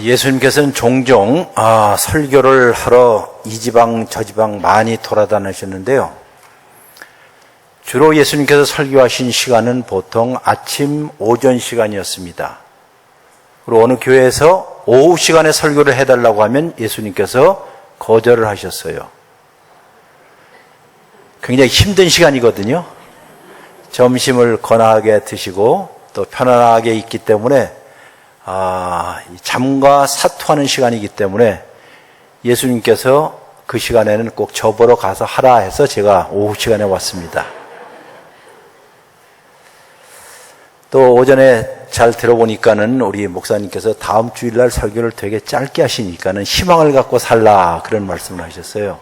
예수님께서는 종종 설교를 하러 이 지방 저 지방 많이 돌아다니셨는데요. 주로 예수님께서 설교하신 시간은 보통 아침 오전 시간이었습니다. 그리고 어느 교회에서 오후 시간에 설교를 해달라고 하면 예수님께서 거절을 하셨어요. 굉장히 힘든 시간이거든요. 점심을 거나하게 드시고 또 편안하게 있기 때문에 잠과 사투하는 시간이기 때문에 예수님께서 그 시간에는 꼭 저 보러 가서 하라 해서 제가 오후 시간에 왔습니다. 또 오전에 잘 들어보니까는 우리 목사님께서 다음 주일날 설교를 되게 짧게 하시니까는 희망을 갖고 살라 그런 말씀을 하셨어요.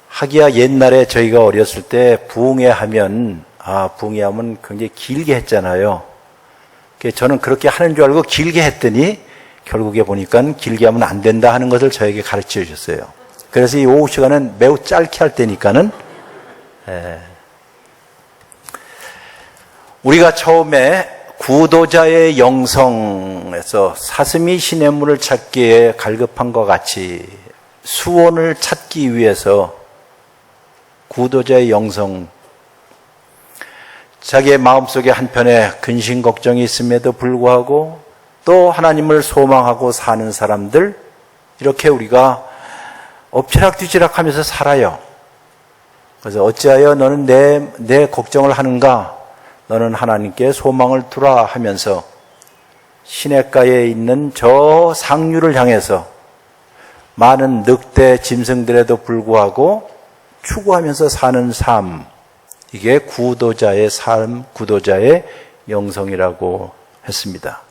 하기야 옛날에 저희가 어렸을 때 부흥회하면 굉장히 길게 했잖아요. 저는 그렇게 하는 줄 알고 길게 했더니 결국에 보니까 길게 하면 안 된다 하는 것을 저에게 가르쳐 주셨어요. 그래서 이 오후 시간은 매우 짧게 할 때니까는 우리가 처음에 구도자의 영성에서 사슴이 시냇물을 찾기에 갈급한 것 같이 수원을 찾기 위해서 구도자의 영성, 자기의 마음속에 한편에 근심 걱정이 있음에도 불구하고 또 하나님을 소망하고 사는 사람들, 이렇게 우리가 엎치락뒤치락 하면서 살아요. 그래서 어찌하여 너는 내 걱정을 하는가? 너는 하나님께 소망을 두라 하면서 시냇가에 있는 저 상류를 향해서 많은 늑대 짐승들에도 불구하고 추구하면서 사는 삶, 이게 구도자의 삶, 구도자의 영성이라고 했습니다.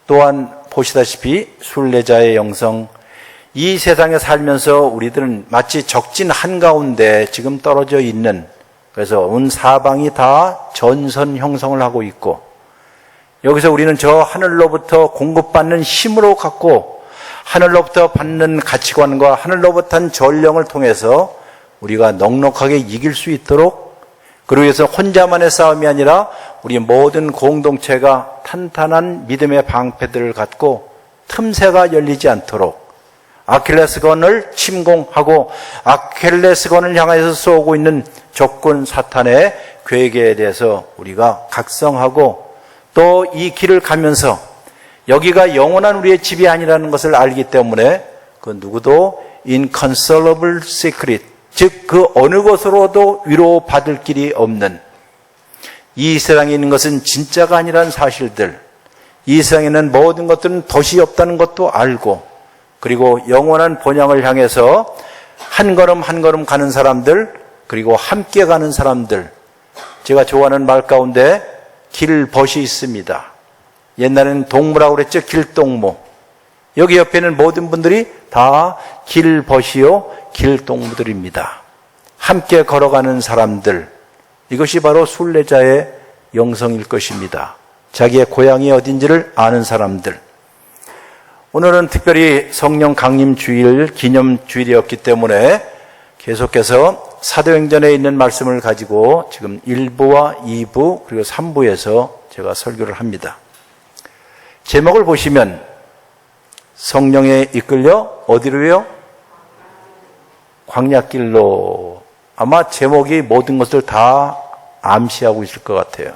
또한 보시다시피 순례자의 영성, 이 세상에 살면서 우리들은 마치 적진 한가운데 지금 떨어져 있는, 그래서 온 사방이 다 전선 형성을 하고 있고, 여기서 우리는 저 하늘로부터 공급받는 힘으로 갖고 하늘로부터 받는 가치관과 하늘로부터 한 전령을 통해서 우리가 넉넉하게 이길 수 있도록, 그러기 위해서 혼자만의 싸움이 아니라 우리 모든 공동체가 탄탄한 믿음의 방패들을 갖고 틈새가 열리지 않도록 아킬레스건을 침공하고 아킬레스건을 향해서 쏘고 있는 적군 사탄의 계획에 대해서 우리가 각성하고 또 이 길을 가면서 여기가 영원한 우리의 집이 아니라는 것을 알기 때문에 그 누구도 inconsolable secret, 즉 그 어느 것으로도 위로받을 길이 없는, 이 세상에 있는 것은 진짜가 아니라는 사실들, 이 세상에 있는 모든 것들은 덫이 없다는 것도 알고, 그리고 영원한 본향을 향해서 한 걸음 한 걸음 가는 사람들, 그리고 함께 가는 사람들. 제가 좋아하는 말 가운데 길벗이 있습니다. 옛날에는 동무라고 그랬죠. 길동무. 여기 옆에는 모든 분들이 다 길벗이요 길동무들입니다. 함께 걸어가는 사람들, 이것이 바로 순례자의 영성일 것입니다. 자기의 고향이 어딘지를 아는 사람들. 오늘은 특별히 성령 강림 주일 기념 주일이었기 때문에 계속해서 사도행전에 있는 말씀을 가지고 지금 1부와 2부 그리고 3부에서 제가 설교를 합니다. 제목을 보시면 성령에 이끌려 어디로요? 광야길로. 아마 제목이 모든 것을 다 암시하고 있을 것 같아요.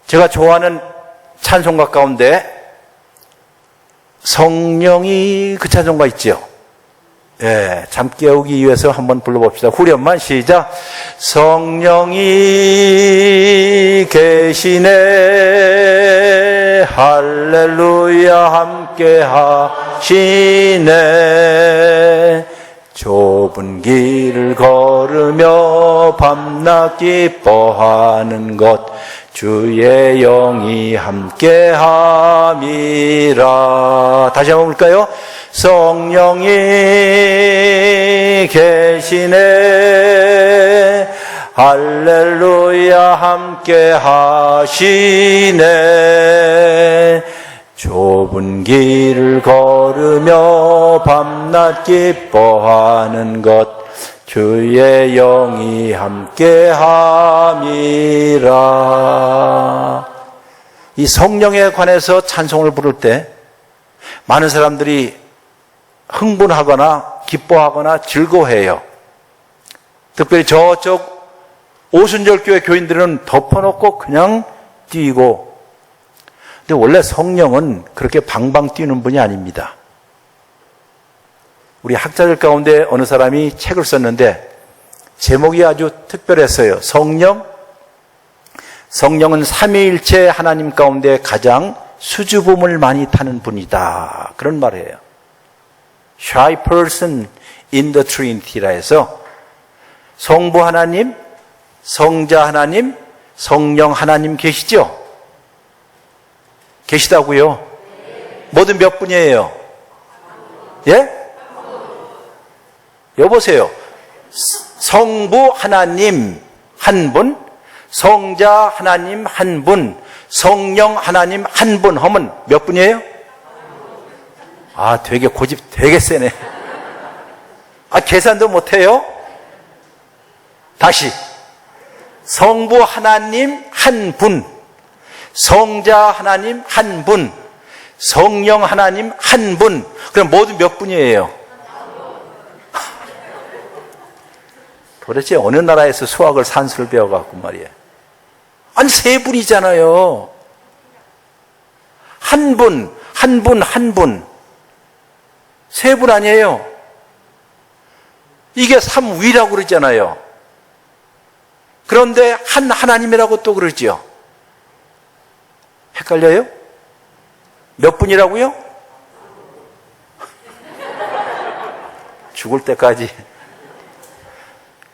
제가 좋아하는 찬송가 가운데 성령이, 그 찬송가 있죠? 잠 깨우기 위해서 한번 불러봅시다. 후렴만 시작. 성령이 계시네, 할렐루야 함께 하시네. 좁은 길을 걸으며 밤낮 기뻐하는 것, 주의 영이 함께함이라. 다시 한번 볼까요? 성령이 계시네, 할렐루야 함께하시네. 좁은 길을 걸으며 밤낮 기뻐하는 것, 주의 영이 함께함이라. 이 성령에 관해서 찬송을 부를 때 많은 사람들이 흥분하거나 기뻐하거나 즐거워해요. 특별히 저쪽 오순절교회 교인들은 덮어놓고 그냥 뛰고. 근데 원래 성령은 그렇게 방방 뛰는 분이 아닙니다. 우리 학자들 가운데 어느 사람이 책을 썼는데 제목이 아주 특별했어요. 성령은 삼위일체 하나님 가운데 가장 수줍음을 많이 타는 분이다. 그런 말을 해요. Shy person in the Trinity라 해서 성부 하나님, 성자 하나님, 성령 하나님 계시죠? 계시다고요? 모두 몇 분이에요? 예? 여보세요. 성부 하나님 한 분, 성자 하나님 한 분, 성령 하나님 한 분 하면 몇 분이에요? 아, 되게 고집 되게 세네. 아, 계산도 못해요? 다시. 성부 하나님 한 분, 성자 하나님 한 분, 성령 하나님 한 분. 그럼 모두 몇 분이에요? 도대체 어느 나라에서 수학을 산수를 배워갖고 말이에요. 아니, 세 분이잖아요. 한 분, 한 분, 한 분. 세 분 아니에요. 이게 삼위라고 그러잖아요. 그런데 한 하나님이라고 또 그러죠. 헷갈려요? 몇 분이라고요? 죽을 때까지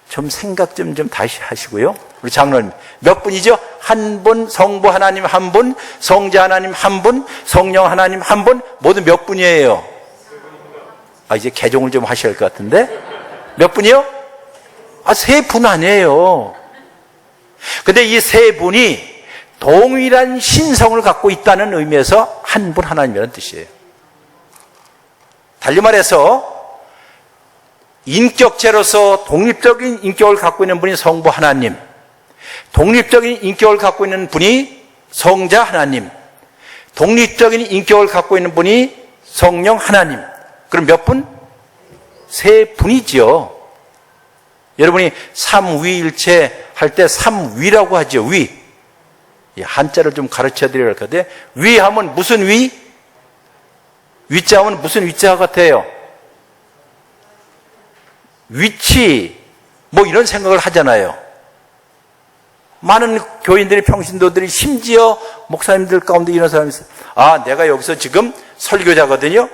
좀 생각 좀 다시 하시고요. 우리 장로님 몇 분이죠? 한 분, 성부 하나님 한 분, 성자 하나님 한 분, 성령 하나님 한 분, 모두 몇 분이에요? 아, 이제 개종을 좀 하셔야 할 것 같은데 몇 분이요? 아, 세 분 아니에요. 근데 이 세 분이 동일한 신성을 갖고 있다는 의미에서 한 분 하나님이라는 뜻이에요. 달리 말해서 인격체로서 독립적인 인격을 갖고 있는 분이 성부 하나님, 독립적인 인격을 갖고 있는 분이 성자 하나님, 독립적인 인격을 갖고 있는 분이 성령 하나님. 그럼 몇 분? 세 분이죠. 여러분이 삼위일체 할 때 삼위라고 하죠. 위. 한자를 좀 가르쳐 드려야 할 건데, 위 하면 무슨 위? 위자 하면 무슨 위자 같아요? 위치, 뭐 이런 생각을 하잖아요. 많은 교인들이, 평신도들이, 심지어 목사님들 가운데 이런 사람이 있어요. 아, 내가 여기서 지금 설교자거든요.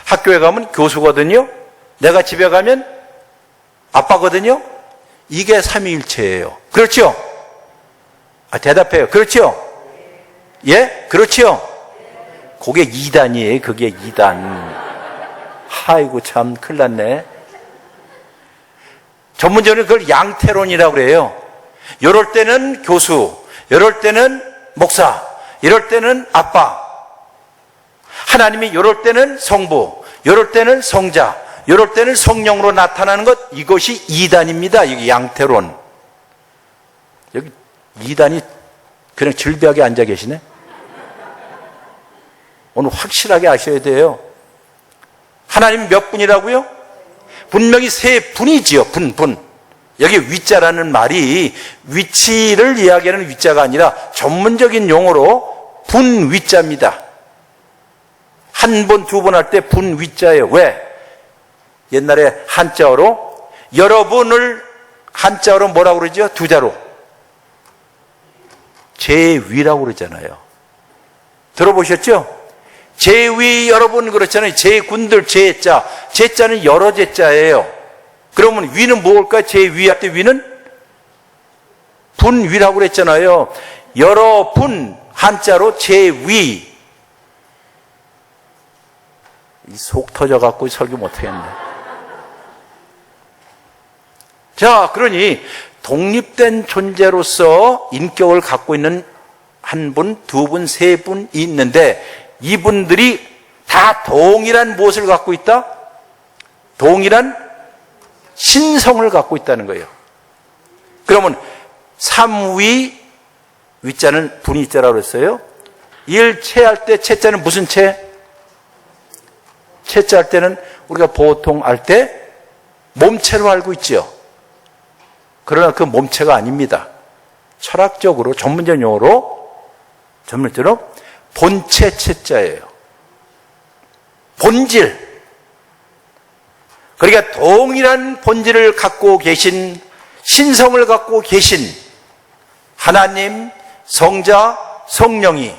학교에 가면 교수거든요. 내가 집에 가면 아빠거든요. 이게 삼위일체예요. 그렇죠? 아, 대답해요. 그렇죠? 예? 그렇죠? 그게 이단이에요. 그게 이단. 아이고, 참, 큰일 났네. 전문적으로 그걸 양태론이라고 그래요. 이럴 때는 교수, 이럴 때는 목사, 이럴 때는 아빠. 하나님이 이럴 때는 성부, 이럴 때는 성자, 이럴 때는 성령으로 나타나는 것, 이것이 이단입니다. 이게 양태론. 여기 이단이 그냥 질비하게 앉아 계시네. 오늘 확실하게 아셔야 돼요. 하나님 몇 분이라고요? 분명히 세 분이지요. 분. 여기 위자라는 말이 위치를 이야기하는 위자가 아니라 전문적인 용어로 분위자입니다. 한 번, 두 번 할 때 분위자예요. 왜? 옛날에 한자어로 여러분을 한자어로 뭐라고 그러죠? 두 자로. 제위라고 그러잖아요. 들어보셨죠? 제위 여러분 그렇잖아요. 제군들 제자. 제자는 여러 제자예요. 그러면 위는 뭘까? 제위 할 때 위는 분위라고 그랬잖아요. 여러 분 한자로 제위. 속 터져갖고 설교 못하겠네. 자, 그러니 독립된 존재로서 인격을 갖고 있는 한 분, 두 분, 세 분이 있는데 이분들이 다 동일한 무엇을 갖고 있다? 동일한 신성을 갖고 있다는 거예요. 그러면 삼위, 위자는 분위자라고 그랬어요. 일체할 때 체자는 무슨 체? 체자 할 때는 우리가 보통 알 때 몸체로 알고 있죠. 그러나 그 몸체가 아닙니다. 철학적으로 전문적 용어로 본체 체자예요. 본질. 그러니까 동일한 본질을 갖고 계신, 신성을 갖고 계신 하나님, 성자, 성령이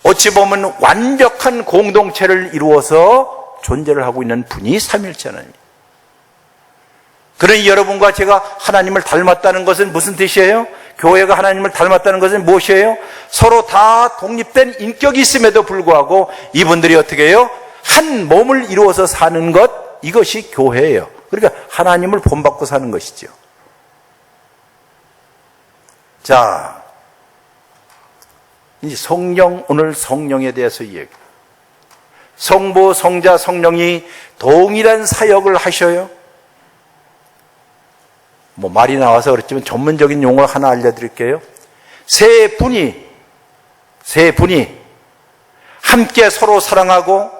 어찌 보면 완벽한 공동체를 이루어서 존재를 하고 있는 분이 삼위일체 하나님. 그러니 여러분과 제가 하나님을 닮았다는 것은 무슨 뜻이에요? 교회가 하나님을 닮았다는 것은 무엇이에요? 서로 다 독립된 인격이 있음에도 불구하고 이분들이 어떻게 해요? 한 몸을 이루어서 사는 것, 이것이 교회예요. 그러니까 하나님을 본받고 사는 것이죠. 자, 이제 성령, 오늘 성령에 대해서 이야기. 성부, 성자, 성령이 동일한 사역을 하셔요. 말이 나와서 그렇지만 전문적인 용어 하나 알려드릴게요. 세 분이 함께 서로 사랑하고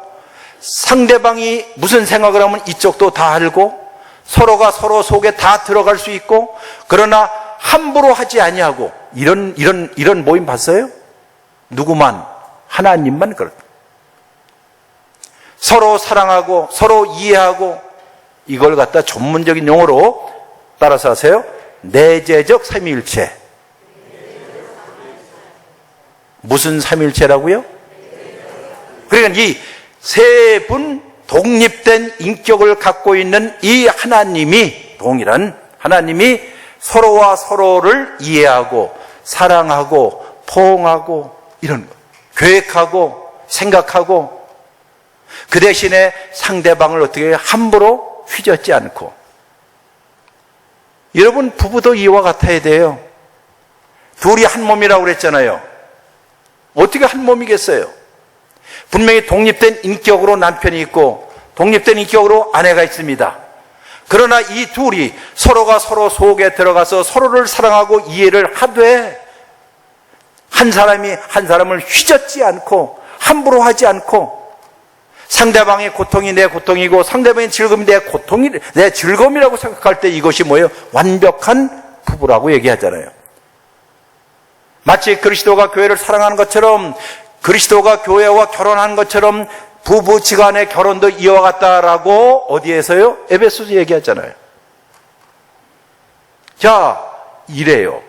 상대방이 무슨 생각을 하면 이쪽도 다 알고 서로가 서로 속에 다 들어갈 수 있고 그러나 함부로 하지 아니하고 이런 모임 봤어요? 누구만? 하나님만 그렇다. 서로 사랑하고 서로 이해하고 이걸 갖다 전문적인 용어로 따라서 하세요. 내재적 삼위일체. 무슨 삼위일체라고요? 그러니까 이 세 분 독립된 인격을 갖고 있는 이 하나님이, 동일한 하나님이 서로와 서로를 이해하고 사랑하고 포옹하고 이런 거, 계획하고 생각하고 그 대신에 상대방을 어떻게 함부로 휘젓지 않고. 여러분, 부부도 이와 같아야 돼요. 둘이 한 몸이라고 그랬잖아요. 어떻게 한 몸이겠어요? 분명히 독립된 인격으로 남편이 있고 독립된 인격으로 아내가 있습니다. 그러나 이 둘이 서로가 서로 속에 들어가서 서로를 사랑하고 이해를 하되 한 사람이 한 사람을 휘젓지 않고 함부로 하지 않고 상대방의 고통이 내 고통이고 상대방의 즐거움이 내 즐거움이라고 생각할 때 이것이 뭐예요? 완벽한 부부라고 얘기하잖아요. 마치 그리스도가 교회를 사랑하는 것처럼 그리스도가 교회와 결혼한 것처럼 부부지간의 결혼도 이와 같다라고 어디에서요? 에베소서 얘기하잖아요. 자, 이래요.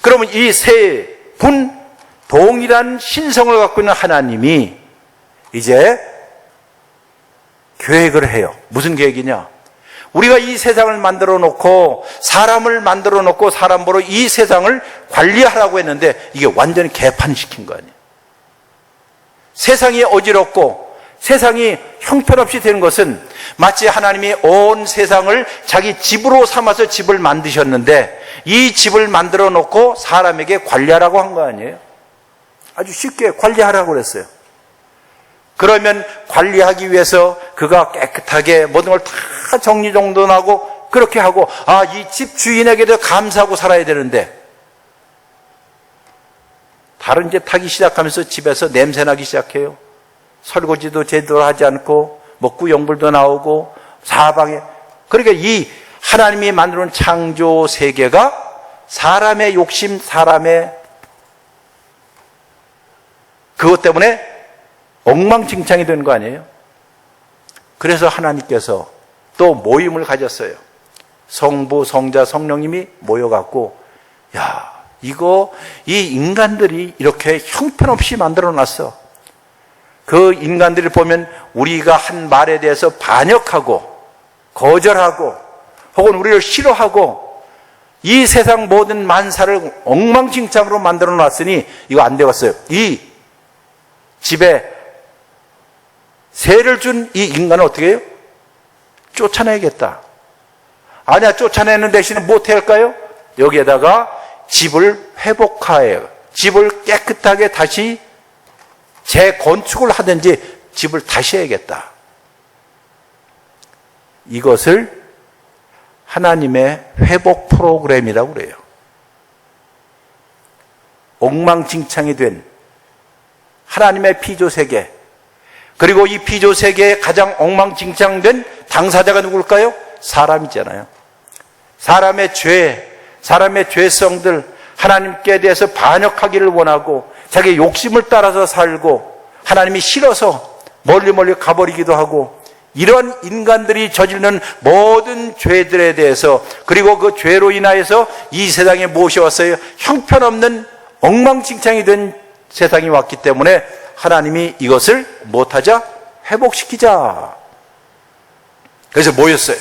그러면 이 세 분 동일한 신성을 갖고 있는 하나님이 이제 계획을 해요. 무슨 계획이냐? 우리가 이 세상을 만들어 놓고 사람을 만들어 놓고 사람으로 이 세상을 관리하라고 했는데 이게 완전히 개판시킨 거 아니에요. 세상이 어지럽고 세상이 형편없이 되는 것은 마치 하나님이 온 세상을 자기 집으로 삼아서 집을 만드셨는데 이 집을 만들어 놓고 사람에게 관리하라고 한 거 아니에요. 아주 쉽게 관리하라고 그랬어요. 그러면 관리하기 위해서 그가 깨끗하게 모든 걸 다 정리정돈하고 그렇게 하고 이 집 주인에게도 감사하고 살아야 되는데 다른 집 타기 시작하면서 집에서 냄새나기 시작해요. 설거지도 제대로 하지 않고 먹고 영불도 나오고 사방에. 그러니까 이 하나님이 만들어놓은 창조 세계가 사람의 욕심, 사람의 그것 때문에 엉망진창이 된 거 아니에요? 그래서 하나님께서 또 모임을 가졌어요. 성부, 성자, 성령님이 모여갖고 이 인간들이 이렇게 형편없이 만들어놨어. 그 인간들을 보면 우리가 한 말에 대해서 반역하고 거절하고 혹은 우리를 싫어하고 이 세상 모든 만사를 엉망진창으로 만들어놨으니 이거 안 되겠어요. 이 집에 세를 준 이 인간을 어떻게 해요? 쫓아내야겠다. 아니야, 쫓아내는 대신에 뭐 어떻게 할까요? 여기에다가 집을 회복하여요. 집을 깨끗하게 다시 재건축을 하든지 집을 다시 해야겠다. 이것을 하나님의 회복 프로그램이라고 그래요. 엉망진창이 된 하나님의 피조세계, 그리고 이 피조세계에 가장 엉망진창된 당사자가 누굴까요? 사람이잖아요. 사람의 죄, 사람의 죄성들, 하나님께 대해서 반역하기를 원하고 자기 욕심을 따라서 살고 하나님이 싫어서 멀리 가버리기도 하고, 이런 인간들이 저지르는 모든 죄들에 대해서, 그리고 그 죄로 인하여서 이 세상에 무엇이 왔어요? 형편없는 엉망진창이 된 세상이 왔기 때문에 하나님이 이것을 못하자? 회복시키자. 그래서 모였어요.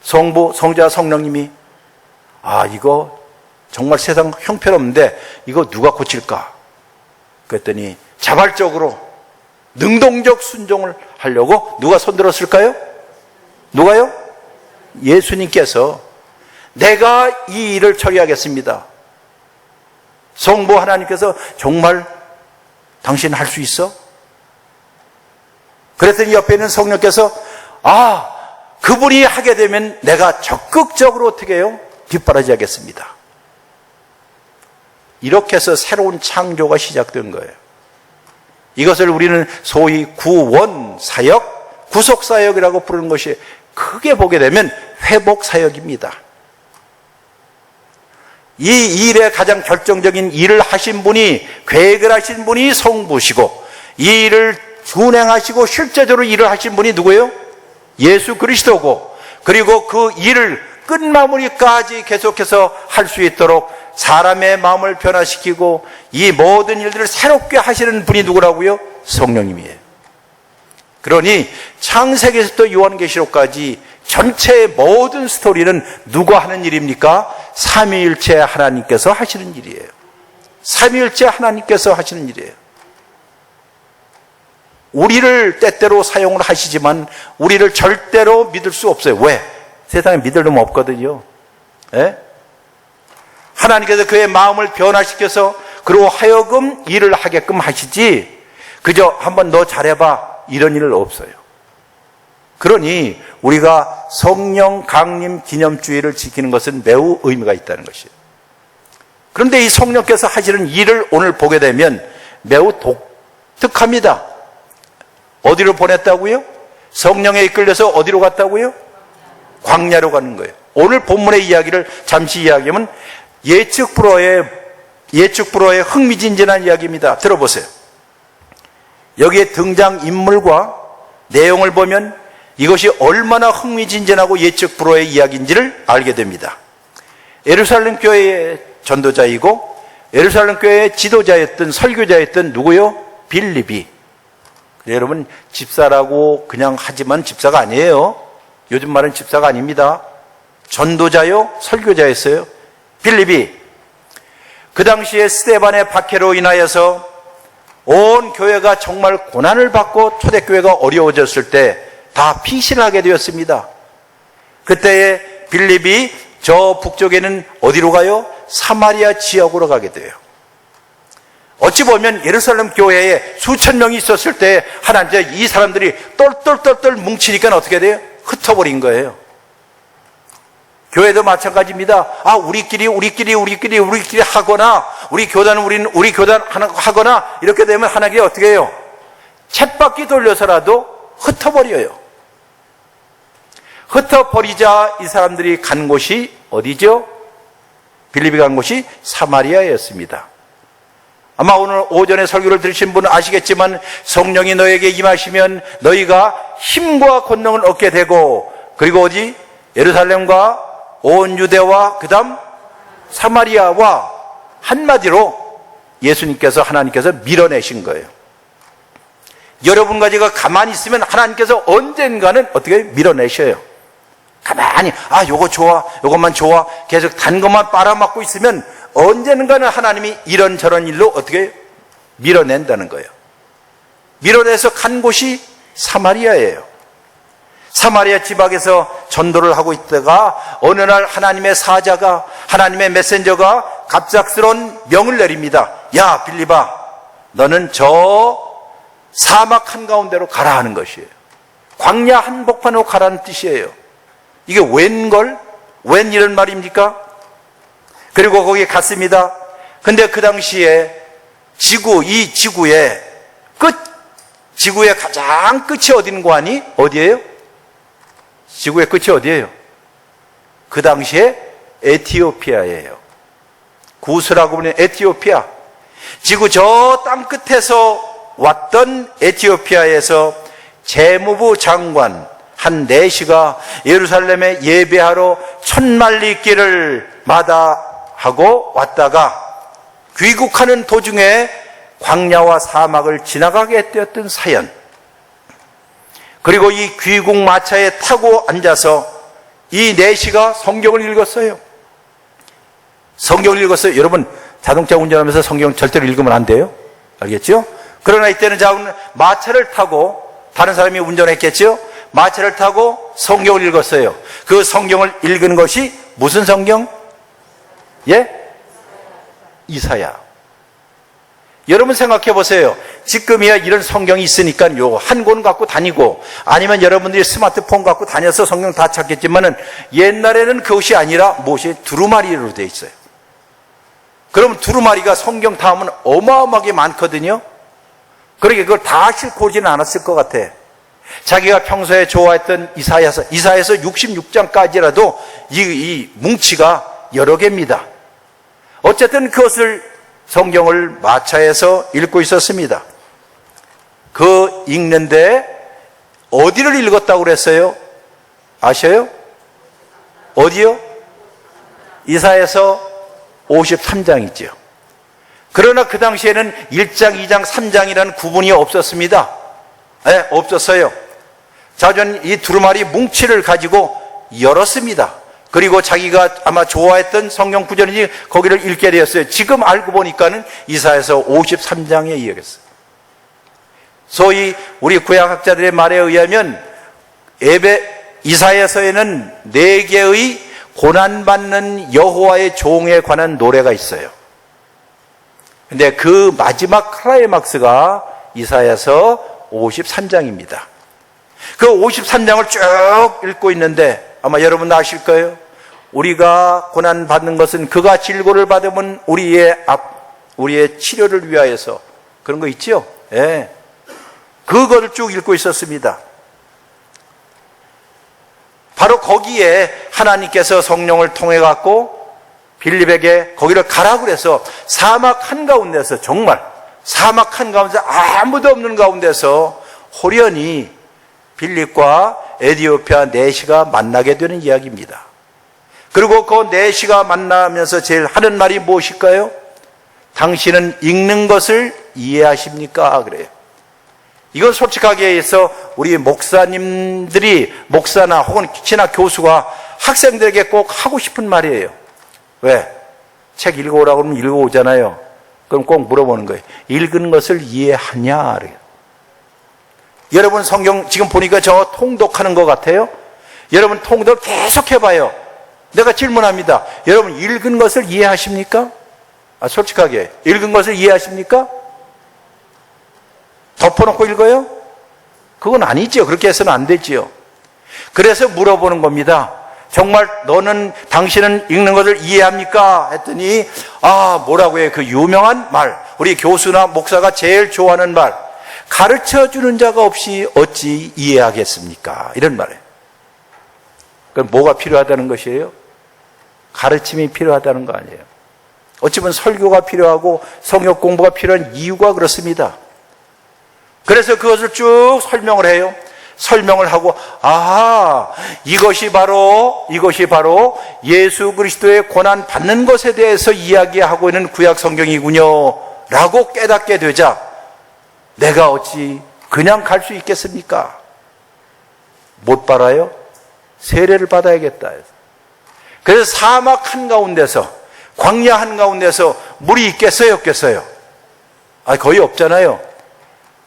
성부, 성자, 성령님이 이거 정말 세상 형편없는데 이거 누가 고칠까? 그랬더니 자발적으로 능동적 순종을 하려고 누가 손들었을까요? 누가요? 예수님께서 내가 이 일을 처리하겠습니다. 성부 하나님께서 정말 당신 할 수 있어? 그랬더니 옆에 있는 성령께서 그분이 하게 되면 내가 적극적으로 어떻게 해요? 뒷바라지하겠습니다. 이렇게 해서 새로운 창조가 시작된 거예요. 이것을 우리는 소위 구원사역, 구속사역이라고 부르는 것이, 크게 보게 되면 회복사역입니다. 이 일에 가장 결정적인 일을 하신 분이, 계획을 하신 분이 성부시고, 이 일을 준행하시고 실제적으로 일을 하신 분이 누구예요? 예수 그리스도고, 그리고 그 일을 끝마무리까지 계속해서 할 수 있도록 사람의 마음을 변화시키고 이 모든 일들을 새롭게 하시는 분이 누구라고요? 성령님이에요. 그러니 창세기에서부터 요한계시록까지 전체의 모든 스토리는 누가 하는 일입니까? 삼위일체 하나님께서 하시는 일이에요. 삼위일체 하나님께서 하시는 일이에요. 우리를 때때로 사용을 하시지만 우리를 절대로 믿을 수 없어요. 왜? 세상에 믿을 놈 없거든요. 예? 하나님께서 그의 마음을 변화시켜서 그로 하여금 일을 하게끔 하시지, 그저 한번 너 잘해봐 이런 일은 없어요. 그러니 우리가 성령 강림 기념주의를 지키는 것은 매우 의미가 있다는 것이에요. 그런데 이 성령께서 하시는 일을 오늘 보게 되면 매우 독특합니다. 어디로 보냈다고요? 성령에 이끌려서 어디로 갔다고요? 광야로 가는 거예요. 오늘 본문의 이야기를 잠시 이야기하면 예측 불허의 흥미진진한 이야기입니다. 들어보세요. 여기에 등장 인물과 내용을 보면 이것이 얼마나 흥미진진하고 예측 불허의 이야기인지를 알게 됩니다. 예루살렘 교회의 전도자이고 예루살렘 교회의 지도자였던, 설교자였던 누구요? 빌립이. 여러분, 집사라고 그냥 하지만 집사가 아니에요. 요즘 말은 집사가 아닙니다. 전도자요, 설교자였어요. 빌립이 그 당시에 스데반의 박해로 인하여서 온 교회가 정말 고난을 받고 초대교회가 어려워졌을 때 다 피신을 하게 되었습니다. 그때에 빌립이 저 북쪽에는 어디로 가요? 사마리아 지역으로 가게 돼요. 어찌 보면 예루살렘 교회에 수천 명이 있었을 때 하나님, 이 사람들이 똘똘똘똘 뭉치니까 어떻게 돼요? 흩어버린 거예요. 교회도 마찬가지입니다. 우리끼리 하거나, 우리 교단은 우리 교단 하거나, 이렇게 되면 하나님이 어떻게 해요? 쳇바퀴 돌려서라도 흩어버려요. 흩어버리자 이 사람들이 간 곳이 어디죠? 빌립이 간 곳이 사마리아였습니다. 아마 오늘 오전에 설교를 들으신 분은 아시겠지만 성령이 너에게 임하시면 너희가 힘과 권능을 얻게 되고, 그리고 어디? 예루살렘과 온 유대와 그 다음 사마리아와, 한마디로 예수님께서, 하나님께서 밀어내신 거예요. 여러분과 제가 가만히 있으면 하나님께서 언젠가는 어떻게 밀어내셔요. 가만히 요거 좋아, 요것만 좋아, 계속 단 것만 빨아먹고 있으면 언젠가는 하나님이 이런저런 일로 어떻게 밀어낸다는 거예요. 밀어내서 간 곳이 사마리아예요. 사마리아 지방에서 전도를 하고 있다가 어느 날 하나님의 사자가, 하나님의 메신저가 갑작스러운 명을 내립니다. 야, 빌립아, 너는 저 사막 한가운데로 가라 하는 것이에요. 광야 한복판으로 가라는 뜻이에요. 이게 웬 이런 말입니까? 그리고 거기에 갔습니다. 근데 그 당시에 이 지구의 지구의 가장 끝이 어딘고 하니? 어디예요? 지구의 끝이 어디예요? 그 당시에 에티오피아예요. 구스라고 부르는 에티오피아. 지구 저 땅 끝에서 왔던 에티오피아에서 재무부 장관 한 4시가 예루살렘에 예배하러 1000마리 길을 마다하고 왔다가 귀국하는 도중에 광야와 사막을 지나가게 되었던 사연. 그리고 이 귀국 마차에 타고 앉아서 이 4시가 성경을 읽었어요. 성경을 읽었어요. 여러분, 자동차 운전하면서 성경 절대로 읽으면 안 돼요. 알겠죠? 그러나 이때는 마차를 타고, 다른 사람이 운전했겠죠? 마차를 타고 성경을 읽었어요. 그 성경을 읽은 것이 무슨 성경? 예? 이사야. 여러분 생각해 보세요. 지금이야 이런 성경이 있으니까 요 한 권 갖고 다니고, 아니면 여러분들이 스마트폰 갖고 다녀서 성경 다 찾겠지만은, 옛날에는 그것이 아니라 무엇이 두루마리로 되어 있어요. 그럼 두루마리가 성경 다 하면 어마어마하게 많거든요. 그러게 그걸 다 싣고 오지는 않았을 것 같아. 자기가 평소에 좋아했던 이사야서 66장까지라도 이 뭉치가 여러 개입니다. 어쨌든 그것을 성경을 마차에서 읽고 있었습니다. 그 읽는데 어디를 읽었다고 그랬어요? 아셔요? 어디요? 이사야서 53장이죠. 그러나 그 당시에는 1장, 2장, 3장이라는 구분이 없었습니다. 네, 없었어요. 자전 이 두루마리 뭉치를 가지고 열었습니다. 그리고 자기가 아마 좋아했던 성경 구절인지 거기를 읽게 되었어요. 지금 알고 보니까는 이사야서 53장에 이어졌어요. 소위 우리 구약학자들의 말에 의하면 이사야서에는 4개의 고난받는 여호와의 종에 관한 노래가 있어요. 근데 그 마지막 클라이막스가 이사야서 53장입니다. 그 53장을 쭉 읽고 있는데 아마 여러분 아실 거예요. 우리가 고난받는 것은 그가 질고를 받으면 우리의 치료를 위하여서, 그런 거 있죠? 예. 그거를 쭉 읽고 있었습니다. 바로 거기에 하나님께서 성령을 통해 갖고 빌립에게 거기를 가라고 그래서 사막 한가운데서, 정말 사막 한가운데서 아무도 없는 가운데서 호련히 빌립과 에티오피아 4시가 만나게 되는 이야기입니다. 그리고 그 4시가 만나면서 제일 하는 말이 무엇일까요? 당신은 읽는 것을 이해하십니까? 그래요. 이건 솔직하게 해서 우리 목사님들이, 목사나 혹은 신학 교수가 학생들에게 꼭 하고 싶은 말이에요. 왜? 책 읽어오라고 그러면 읽어오잖아요. 그럼 꼭 물어보는 거예요. 읽은 것을 이해하냐? 그래요. 여러분 성경 지금 보니까 저 통독하는 것 같아요. 여러분 통독 계속 해봐요. 내가 질문합니다. 여러분 읽은 것을 이해하십니까? 솔직하게 읽은 것을 이해하십니까? 덮어놓고 읽어요? 그건 아니죠. 그렇게 해서는 안 되지요. 그래서 물어보는 겁니다. 정말 당신은 읽는 것을 이해합니까? 했더니 뭐라고 해요? 그 유명한 말, 우리 교수나 목사가 제일 좋아하는 말, 가르쳐주는 자가 없이 어찌 이해하겠습니까? 이런 말이에요. 그럼 뭐가 필요하다는 것이에요? 가르침이 필요하다는 거 아니에요. 어찌 보면 설교가 필요하고 성역 공부가 필요한 이유가 그렇습니다. 그래서 그것을 쭉 설명을 해요. 설명을 하고, 이것이 바로 예수 그리스도의 고난 받는 것에 대해서 이야기하고 있는 구약 성경이군요 라고 깨닫게 되자, 내가 어찌 그냥 갈 수 있겠습니까? 못 받아요? 세례를 받아야겠다. 그래서 사막 한가운데서, 광야 한가운데서 물이 있겠어요, 없겠어요? 거의 없잖아요.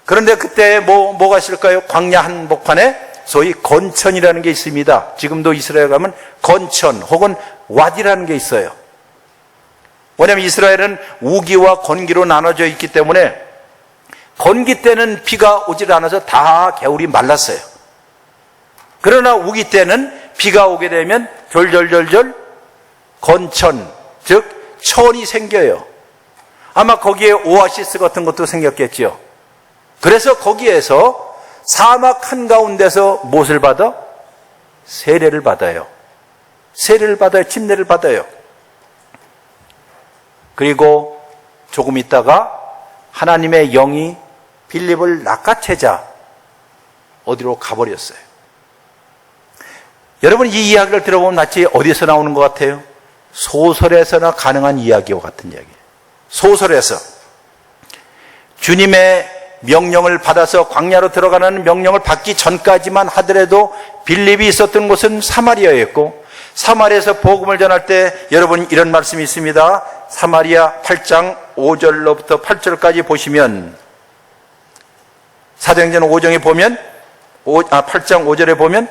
그런데 그때 뭐가 있을까요? 광야 한복판에 소위 건천이라는 게 있습니다. 지금도 이스라엘 가면 건천 혹은 와디라는 게 있어요. 왜냐하면 이스라엘은 우기와 건기로 나눠져 있기 때문에 건기 때는 비가 오질 않아서 다 겨울이 말랐어요. 그러나 우기 때는 비가 오게 되면 졸졸졸졸 건천, 즉 천이 생겨요. 아마 거기에 오아시스 같은 것도 생겼겠죠. 그래서 거기에서 사막 한가운데서 무엇을 받아? 세례를 받아요. 세례를 받아요. 침례를 받아요. 그리고 조금 있다가 하나님의 영이 빌립을 낚아채자 어디로 가버렸어요. 여러분, 이 이야기를 들어보면 마치 어디서 나오는 것 같아요? 소설에서나 가능한 이야기와 같은 이야기예요. 소설에서 주님의 명령을 받아서 광야로 들어가는 명령을 받기 전까지만 하더라도 빌립이 있었던 곳은 사마리아였고, 사마리아에서 복음을 전할 때 여러분 이런 말씀이 있습니다. 사마리아 8장 5절로부터 8절까지 보시면, 사도행전 5장에 보면 8장 5절에 보면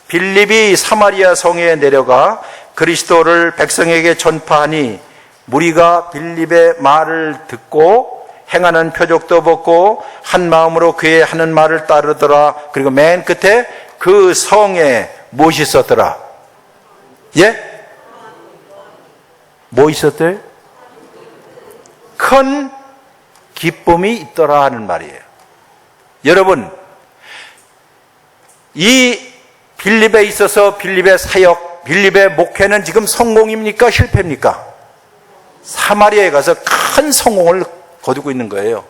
빌립이 사마리아 성에 내려가 그리스도를 백성에게 전파하니 무리가 빌립의 말을 듣고 행하는 표적도 벗고 한 마음으로 그의 하는 말을 따르더라. 그리고 맨 끝에 그 성에 무엇이 있었더라? 예? 뭐 있었대요? 큰 기쁨이 있더라 하는 말이에요. 여러분, 이 빌립에 있어서 빌립의 사역, 빌립의 목회는 지금 성공입니까? 실패입니까? 사마리아에 가서 큰 성공을 거두고 있는 거예요.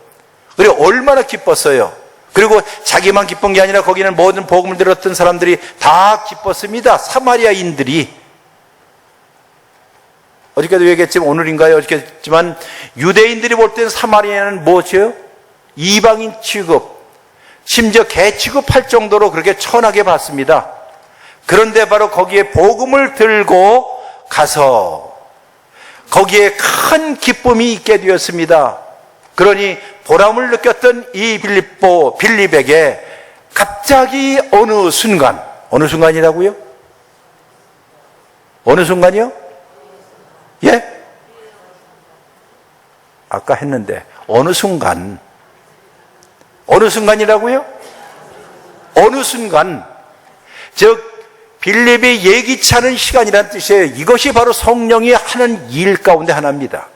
그리고 얼마나 기뻤어요. 그리고 자기만 기쁜 게 아니라 거기는 모든 복음을 들었던 사람들이 다 기뻤습니다. 사마리아인들이. 어저께도 얘기했지만, 오늘인가요? 어저께 했지만, 유대인들이 볼 때는 사마리아는 무엇이에요? 이방인 취급, 심지어 개 취급할 정도로 그렇게 천하게 봤습니다. 그런데 바로 거기에 복음을 들고 가서 거기에 큰 기쁨이 있게 되었습니다. 그러니 보람을 느꼈던 이 빌립에게 갑자기 어느 순간이라고요? 어느 순간이요? 예? 아까 했는데 어느 순간이라고요? 어느 순간, 즉 빌립이 예기치 않은 시간이라는 뜻이에요. 이것이 바로 성령이 하는 일 가운데 하나입니다.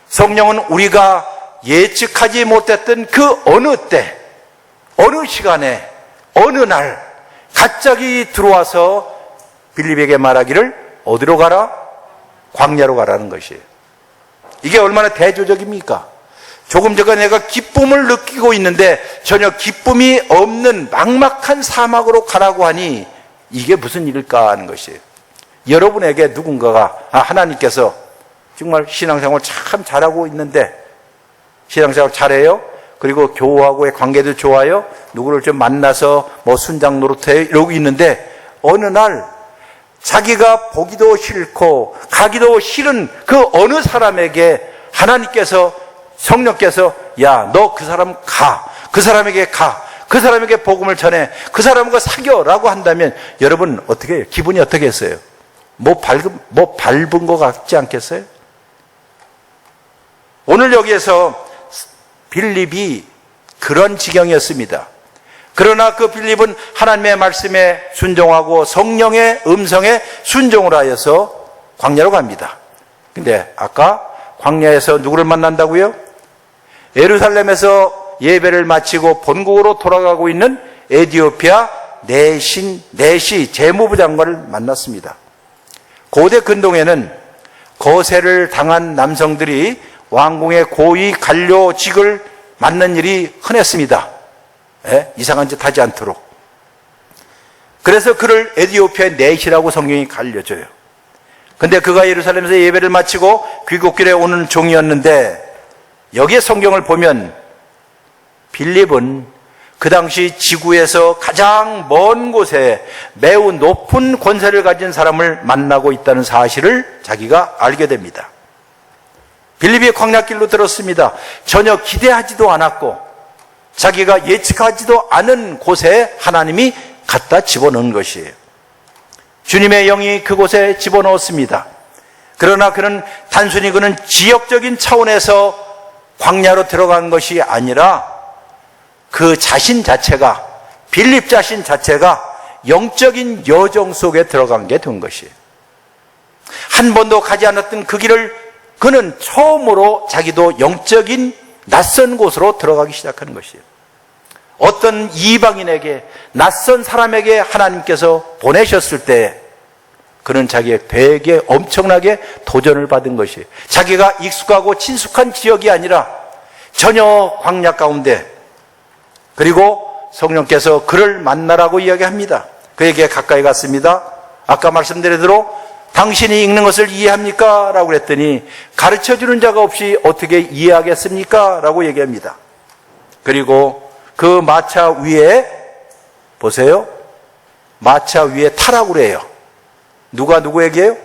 성령은 우리가 예측하지 못했던 그 어느 때, 어느 시간에, 어느 날 갑자기 들어와서 빌립에게 말하기를 어디로 가라? 광야로 가라는 것이에요. 이게 얼마나 대조적입니까? 조금 전에 내가 기쁨을 느끼고 있는데 전혀 기쁨이 없는 막막한 사막으로 가라고 하니 이게 무슨 일일까 하는 것이에요. 여러분에게 누군가가 하나님께서 정말 신앙생활 참 잘하고 있는데, 신앙생활 잘해요? 그리고 교우하고의 관계도 좋아요? 누구를 좀 만나서 뭐 순장 노릇해요? 이러고 있는데 어느 날 자기가 보기도 싫고 가기도 싫은 그 어느 사람에게 하나님께서, 성령께서 야, 너 그 사람 가, 그 사람에게 가, 그 사람에게 복음을 전해, 그 사람과 사겨라고 한다면 여러분 어떻게 해요? 기분이 어떻게 했어요? 뭐 밟은 것 같지 않겠어요? 오늘 여기에서 빌립이 그런 지경이었습니다. 그러나 그 빌립은 하나님의 말씀에 순종하고 성령의 음성에 순종을 하여서 광야로 갑니다. 근데 아까 광야에서 누구를 만난다고요? 예루살렘에서 예배를 마치고 본국으로 돌아가고 있는 에티오피아 내시 재무부 장관을 만났습니다. 고대 근동에는 거세를 당한 남성들이 왕궁의 고위 관료직을 맡는 일이 흔했습니다. 이상한 짓 하지 않도록. 그래서 그를 에티오피아의 내시라고 성경이 알려줘요. 근데 그가 예루살렘에서 예배를 마치고 귀국길에 오는 종이었는데, 여기에 성경을 보면 빌립은 그 당시 지구에서 가장 먼 곳에 매우 높은 권세를 가진 사람을 만나고 있다는 사실을 자기가 알게 됩니다. 빌립이 광야길로 들었습니다. 전혀 기대하지도 않았고 자기가 예측하지도 않은 곳에 하나님이 갖다 집어넣은 것이에요. 주님의 영이 그곳에 집어넣었습니다. 그러나 그는 단순히 그는 지역적인 차원에서 광야로 들어간 것이 아니라 그 자신 자체가, 빌립 자신 자체가 영적인 여정 속에 들어간 게 된 것이에요. 한 번도 가지 않았던 그 길을 그는 처음으로 자기도 영적인 낯선 곳으로 들어가기 시작하는 것이에요. 어떤 이방인에게, 낯선 사람에게 하나님께서 보내셨을 때 그는 자기의 되게 엄청나게 도전을 받은 것이에요. 자기가 익숙하고 친숙한 지역이 아니라 전혀 광야 가운데, 그리고 성령께서 그를 만나라고 이야기합니다. 그에게 가까이 갔습니다. 아까 말씀드린 대로 당신이 읽는 것을 이해합니까? 라고 그랬더니 가르쳐주는 자가 없이 어떻게 이해하겠습니까? 라고 얘기합니다. 그리고 그 마차 위에 보세요. 마차 위에 타라고 그래요. 누가 누구에게요?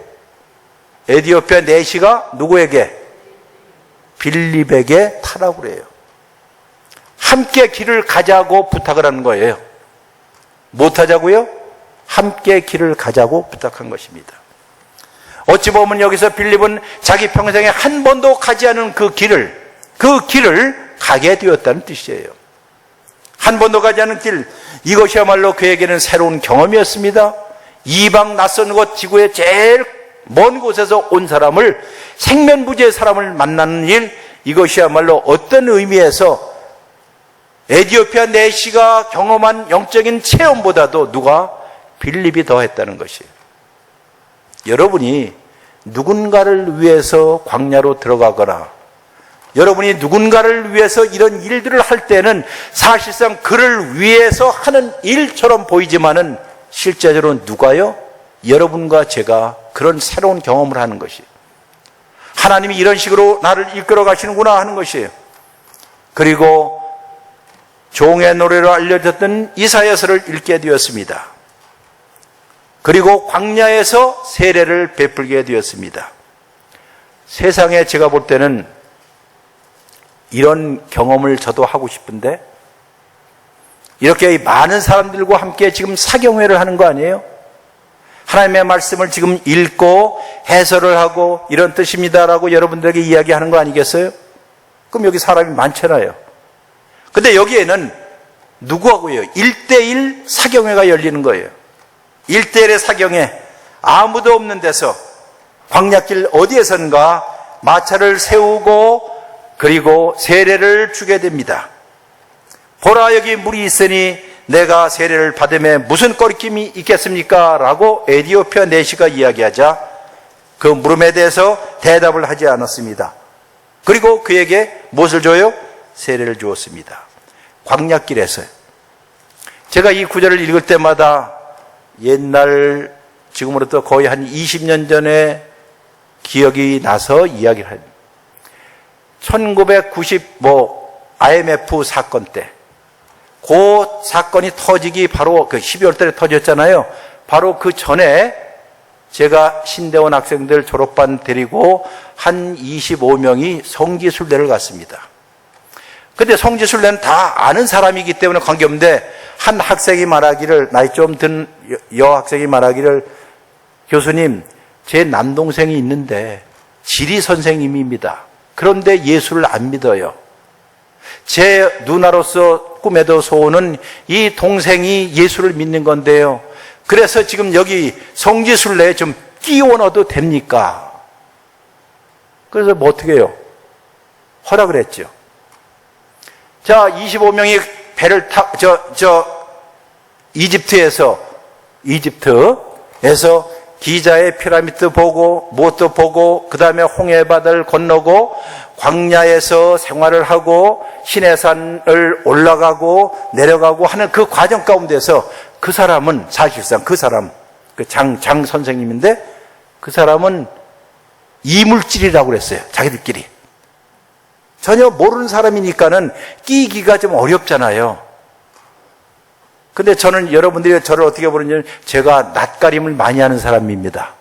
에디오피아 내시가 누구에게? 빌립에게 타라고 그래요. 함께 길을 가자고 부탁을 하는 거예요. 못하자고요? 함께 길을 가자고 부탁한 것입니다. 어찌 보면 여기서 빌립은 자기 평생에 한 번도 가지 않은 그 길을 가게 되었다는 뜻이에요. 한 번도 가지 않은 길, 이것이야말로 그에게는 새로운 경험이었습니다. 이방 낯선 곳, 지구의 제일 먼 곳에서 온 사람을, 생면부지의 사람을 만나는 일, 이것이야말로 어떤 의미에서 에디오피아 내시가 경험한 영적인 체험보다도 누가? 빌립이 더 했다는 것이에요. 여러분이 누군가를 위해서 광야로 들어가거나 여러분이 누군가를 위해서 이런 일들을 할 때는 사실상 그를 위해서 하는 일처럼 보이지만은 실제적으로 누가요? 여러분과 제가 그런 새로운 경험을 하는 것이에요. 하나님이 이런 식으로 나를 이끌어 가시는구나 하는 것이에요. 그리고 종의 노래로 알려졌던 이사야서를 읽게 되었습니다. 그리고 광야에서 세례를 베풀게 되었습니다. 세상에 제가 볼 때는 이런 경험을 저도 하고 싶은데, 이렇게 많은 사람들과 함께 지금 사경회를 하는 거 아니에요? 하나님의 말씀을 지금 읽고 해설을 하고 이런 뜻입니다라고 여러분들에게 이야기하는 거 아니겠어요? 그럼 여기 사람이 많잖아요. 근데 여기에는 누구하고요? 1대1 사경회가 열리는 거예요. 1대1의 사경회, 아무도 없는 데서 광야길 어디에선가 마차를 세우고 그리고 세례를 주게 됩니다. 보라, 여기 물이 있으니 내가 세례를 받음에 무슨 꺼리낌이 있겠습니까? 라고 에디오피아 내시가 이야기하자 그 물음에 대해서 대답을 하지 않았습니다. 그리고 그에게 무엇을 줘요? 세례를 주었습니다. 광야길에서요. 제가 이 구절을 읽을 때마다 옛날, 지금으로부터 거의 한 20년 전에 기억이 나서 이야기를 합니다. 1990 IMF 사건 때, 그 사건이 터지기 바로 그 12월 달에 터졌잖아요. 바로 그 전에 제가 신대원 학생들 졸업반 데리고 한 25명이 성지순례를 갔습니다. 근데 성지순례는 다 아는 사람이기 때문에 관계없는데, 한 학생이 말하기를, 나이 좀 든 여학생이 말하기를, 교수님, 제 남동생이 있는데 지리 선생님입니다. 그런데 예수를 안 믿어요. 제 누나로서 꿈에도 소원은 이 동생이 예수를 믿는 건데요. 그래서 지금 여기 성지순례에 좀 끼워 넣어도 됩니까? 그래서 뭐 어떻게 해요? 허락을 했죠. 자, 25명이 배를 이집트에서 기자의 피라미드 보고, 무엇도 보고, 그 다음에 홍해바다를 건너고, 광야에서 생활을 하고, 시내산을 올라가고, 내려가고 하는 그 과정 가운데서 그 사람은 사실상 그 장 선생님인데, 그 사람은 이물질이라고 그랬어요. 자기들끼리. 전혀 모르는 사람이니까는 끼기가 좀 어렵잖아요. 근데 저는 여러분들이 저를 어떻게 보느냐면 제가 낯가림을 많이 하는 사람입니다.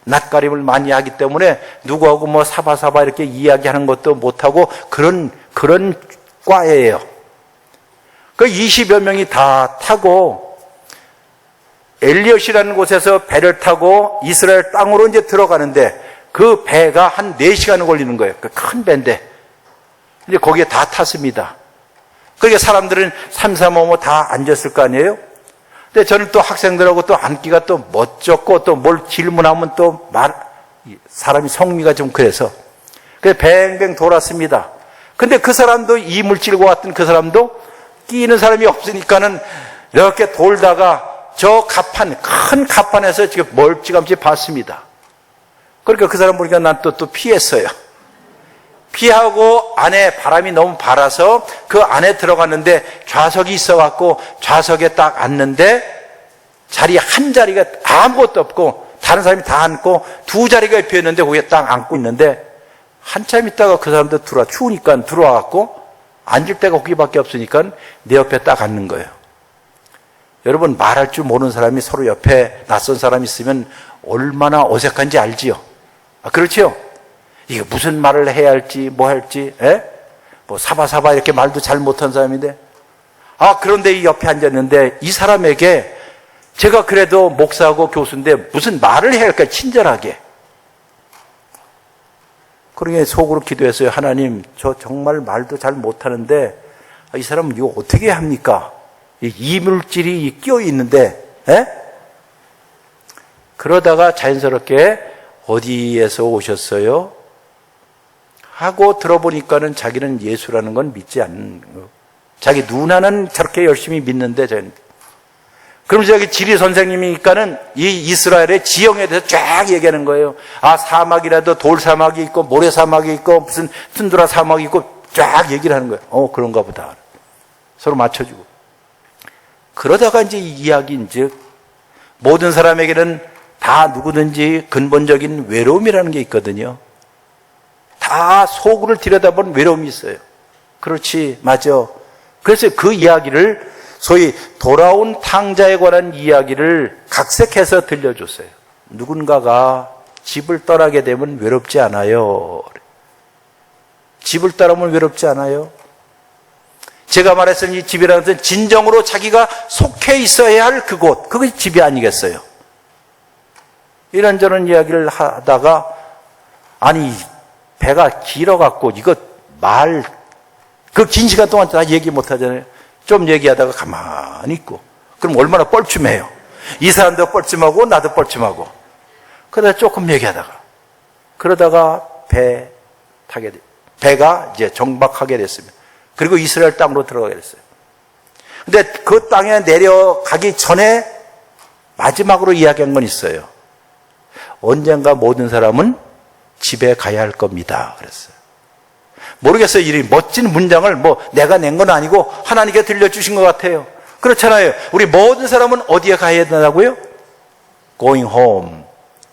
낯가림을 많이 하기 때문에 누구하고 뭐 사바사바 이렇게 이야기하는 것도 못하고 그런 과예요. 그 20여 명이 다 타고 엘리엇이라는 곳에서 배를 타고 이스라엘 땅으로 이제 들어가는데 그 배가 한 4시간을 걸리는 거예요. 그 큰 배인데. 이제 거기에 다 탔습니다. 그러니까 사람들은 삼삼오오 다 앉았을 거 아니에요? 근데 저는 또 학생들하고 또 앉기가 또 멋졌고 또 뭘 질문하면 또 사람이 성미가 좀 그래서 그래서 뱅뱅 돌았습니다. 근데 그 사람도 이물질과 같은 그 사람도 끼는 사람이 없으니까는 이렇게 돌다가 저 가판, 큰 가판에서 지금 멀찌감치 봤습니다. 그러니까 그 사람 보니까 난 또 피했어요. 피하고 안에 바람이 너무 발아서 그 안에 들어갔는데 좌석이 있어갖고 좌석에 딱 앉는데 자리 한 자리가 아무것도 없고 다른 사람이 다 앉고 두 자리가 비었는데 거기에 딱 앉고 있는데 한참 있다가 그 사람도 추우니까 들어와갖고 앉을 데가 거기밖에 없으니까 내 옆에 딱 앉는 거예요. 여러분, 말할 줄 모르는 사람이 서로 옆에 낯선 사람이 있으면 얼마나 어색한지 알지요? 그렇지요? 이게 무슨 말을 해야 할지 뭐 할지, 뭐 사바사바 이렇게 말도 잘 못한 사람인데, 그런데 이 옆에 앉았는데 이 사람에게 제가 그래도 목사하고 교수인데 무슨 말을 해야 할까, 친절하게. 그러게 속으로 기도했어요. 하나님, 저 정말 말도 잘 못하는데 이 사람은 이거 어떻게 합니까? 이물질이 끼어 있는데, 그러다가 자연스럽게 어디에서 오셨어요? 하고 들어보니까는 자기는 예수라는 건 믿지 않는 거. 자기 누나는 저렇게 열심히 믿는데 그럼 저기 지리 선생님이니까는 이 이스라엘의 지형에 대해서 쫙 얘기하는 거예요. 사막이라도 돌 사막이 있고 모래 사막이 있고 무슨 툰드라 사막이 있고 쫙 얘기를 하는 거예요. 그런가 보다. 서로 맞춰주고. 그러다가 이제 이야기인즉 모든 사람에게는 다 누구든지 근본적인 외로움이라는 게 있거든요. 다 속을 들여다보는 외로움이 있어요. 그렇지, 맞아. 그래서 그 이야기를 소위 돌아온 탕자에 관한 이야기를 각색해서 들려줬어요. 누군가가 집을 떠나게 되면 외롭지 않아요. 집을 떠나면 외롭지 않아요. 제가 말했던 이 집이라는 것은 진정으로 자기가 속해 있어야 할 그곳, 그것이 집이 아니겠어요. 이런저런 이야기를 하다가 배가 길어갖고 이거 그 긴 시간 동안 다 얘기 못하잖아요. 좀 얘기하다가 가만히 있고 그럼 얼마나 뻘쭘해요. 이 사람도 뻘쭘하고 나도 뻘쭘하고 그러다 조금 그러다가 배가 이제 정박하게 됐습니다. 그리고 이스라엘 땅으로 들어가게 됐어요. 근데 그 땅에 내려가기 전에 마지막으로 이야기한 건 있어요. 언젠가 모든 사람은 집에 가야 할 겁니다. 그랬어요. 모르겠어요. 이 멋진 문장을 내가 낸 건 아니고 하나님께 들려주신 것 같아요. 그렇잖아요. 우리 모든 사람은 어디에 가야 된다고요? Going home.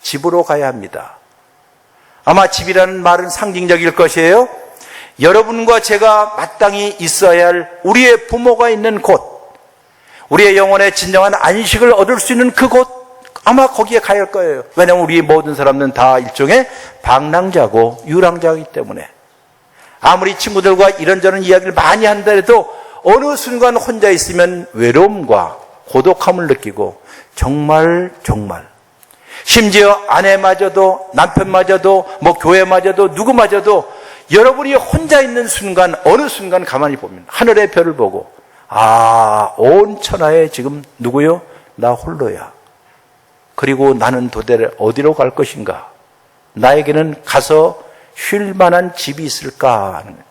집으로 가야 합니다. 아마 집이라는 말은 상징적일 것이에요. 여러분과 제가 마땅히 있어야 할 우리의 부모가 있는 곳, 우리의 영혼의 진정한 안식을 얻을 수 있는 그곳, 아마 거기에 가야 할 거예요. 왜냐하면 우리 모든 사람은 다 일종의 방랑자고 유랑자이기 때문에 아무리 친구들과 이런저런 이야기를 많이 한다 해도 어느 순간 혼자 있으면 외로움과 고독함을 느끼고 정말 심지어 아내마저도 남편마저도 교회마저도 누구마저도 여러분이 혼자 있는 순간 어느 순간 가만히 보면 하늘의 별을 보고 온 천하에 지금 누구요? 나 홀로야. 그리고 나는 도대체 어디로 갈 것인가? 나에게는 가서 쉴 만한 집이 있을까 하는 거예요.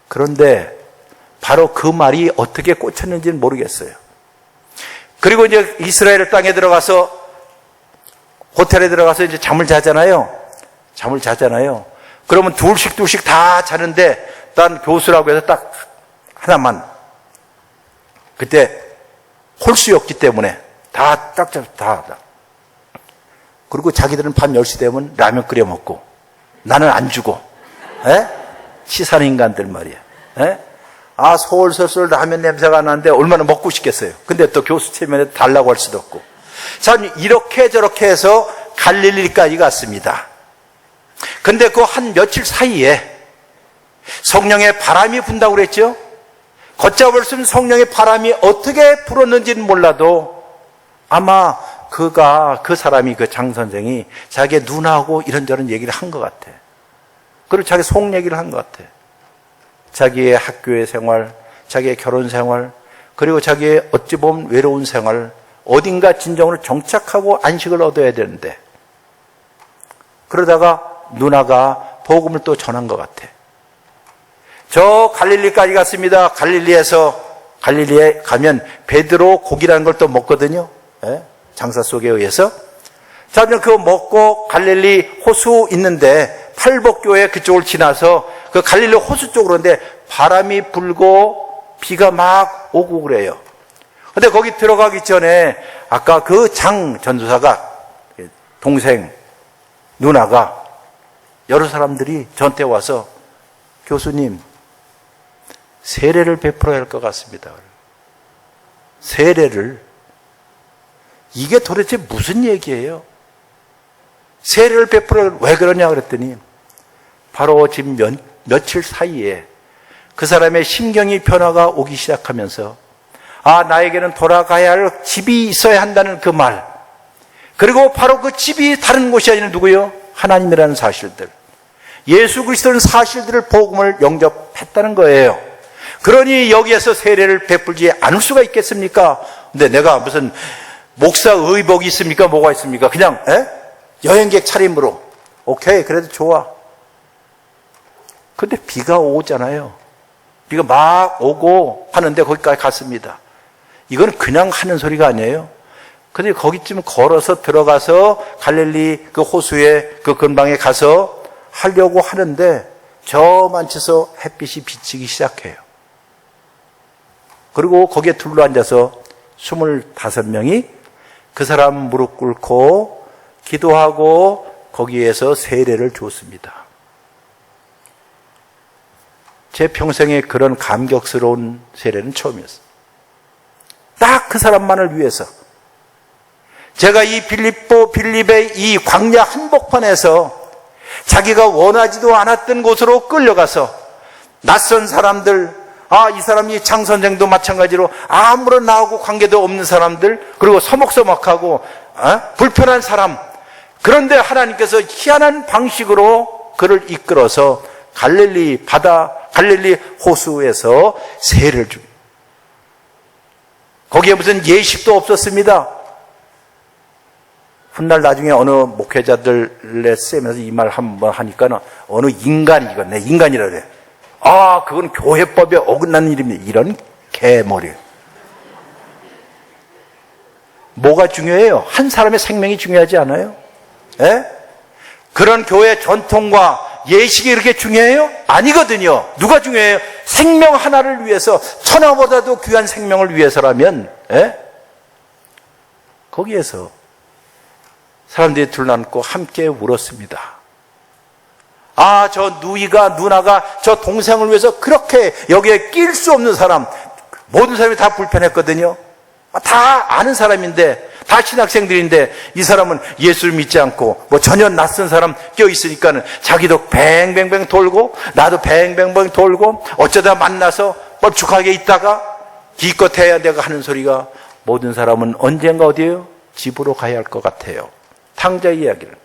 그런데 바로 그 말이 어떻게 꽂혔는지는 모르겠어요. 그리고 이제 이스라엘 땅에 들어가서 호텔에 들어가서 이제 잠을 자잖아요. 그러면 둘씩 다 자는데 난 교수라고 해서 딱 하나만 그때 홀수였기 때문에 다. 그리고 자기들은 밤 10시 되면 라면 끓여 먹고 나는 안 주고 치사한 인간들 말이야. 솔솔 라면 냄새가 나는데 얼마나 먹고 싶겠어요. 근데 또 교수 체면에 달라고 할 수도 없고. 참 이렇게 저렇게 해서 갈릴리까지 갔습니다. 근데 그 한 며칠 사이에 성령의 바람이 분다고 그랬죠. 걷잡을 수 없는 성령의 바람이 어떻게 불었는지는 몰라도 아마 그 사람이 그 장 선생이 자기의 누나하고 이런저런 얘기를 한 것 같아. 그리고 자기 속 얘기를 한 것 같아. 자기의 학교의 생활, 자기의 결혼 생활, 그리고 자기의 어찌 보면 외로운 생활, 어딘가 진정으로 정착하고 안식을 얻어야 되는데 그러다가 누나가 복음을 또 전한 것 같아. 저 갈릴리까지 갔습니다. 갈릴리에 가면 베드로 고기라는 걸 또 먹거든요. 예? 장사 속에 의해서. 자, 그거 먹고 갈릴리 호수 있는데 팔복교회 그쪽을 지나서 그 갈릴리 호수 쪽으로 오는데 바람이 불고 비가 막 오고 그래요. 근데 거기 들어가기 전에 아까 그 장 전도사가 동생 누나가 여러 사람들이 저한테 와서 교수님 세례를 베풀어야 할 것 같습니다. 세례를 이게 도대체 무슨 얘기예요? 세례를 베풀어 왜 그러냐 그랬더니 바로 지금 며칠 사이에 그 사람의 심경이 변화가 오기 시작하면서 나에게는 돌아가야 할 집이 있어야 한다는 그 말, 그리고 바로 그 집이 다른 곳이 아니라 누구요? 하나님이라는 사실들, 예수 그리스도는 사실들을 복음을 영접했다는 거예요. 그러니 여기에서 세례를 베풀지 않을 수가 있겠습니까? 근데 내가 무슨 목사 의복이 있습니까? 뭐가 있습니까? 그냥 여행객 차림으로 오케이, 그래도 좋아. 근데 비가 오잖아요. 비가 막 오고 하는데 거기까지 갔습니다. 이건 그냥 하는 소리가 아니에요. 근데 거기쯤 걸어서 들어가서 갈릴리 그 호수에 그 근방에 가서 하려고 하는데 저 만치서 햇빛이 비치기 시작해요. 그리고 거기에 둘러앉아서 25명이 그 사람 무릎 꿇고 기도하고 거기에서 세례를 줬습니다. 제 평생에 그런 감격스러운 세례는 처음이었어요. 딱 그 사람만을 위해서. 제가 이 빌립의 이 광야 한복판에서 자기가 원하지도 않았던 곳으로 끌려가서 낯선 사람들, 이 사람이 장 선생도 마찬가지로 아무런 나하고 관계도 없는 사람들, 그리고 서먹서먹하고 불편한 사람, 그런데 하나님께서 희한한 방식으로 그를 이끌어서 갈릴리 호수에서 세례를 줍니다. 거기에 무슨 예식도 없었습니다. 훗날 나중에 어느 목회자들의 쌤에서 이 말 한번 하니까 어느 인간이, 이건 내 인간이라 그래. 그건 교회법에 어긋나는 일입니다. 이런 개머리. 뭐가 중요해요? 한 사람의 생명이 중요하지 않아요? 그런 교회 전통과 예식이 그렇게 중요해요? 아니거든요. 누가 중요해요? 생명 하나를 위해서, 천하보다도 귀한 생명을 위해서라면, 거기에서 사람들이 둘러앉고 함께 울었습니다. 저 누나가 저 동생을 위해서 그렇게 여기에 낄 수 없는 사람, 모든 사람이 다 불편했거든요. 다 아는 사람인데, 다 신학생들인데, 이 사람은 예수를 믿지 않고, 전혀 낯선 사람 껴있으니까는 자기도 뱅뱅뱅 돌고, 나도 뱅뱅뱅 돌고, 어쩌다 만나서 뻘쭉하게 있다가, 기껏 해야 내가 하는 소리가, 모든 사람은 언젠가 어디에요? 집으로 가야 할 것 같아요. 탕자의 이야기를.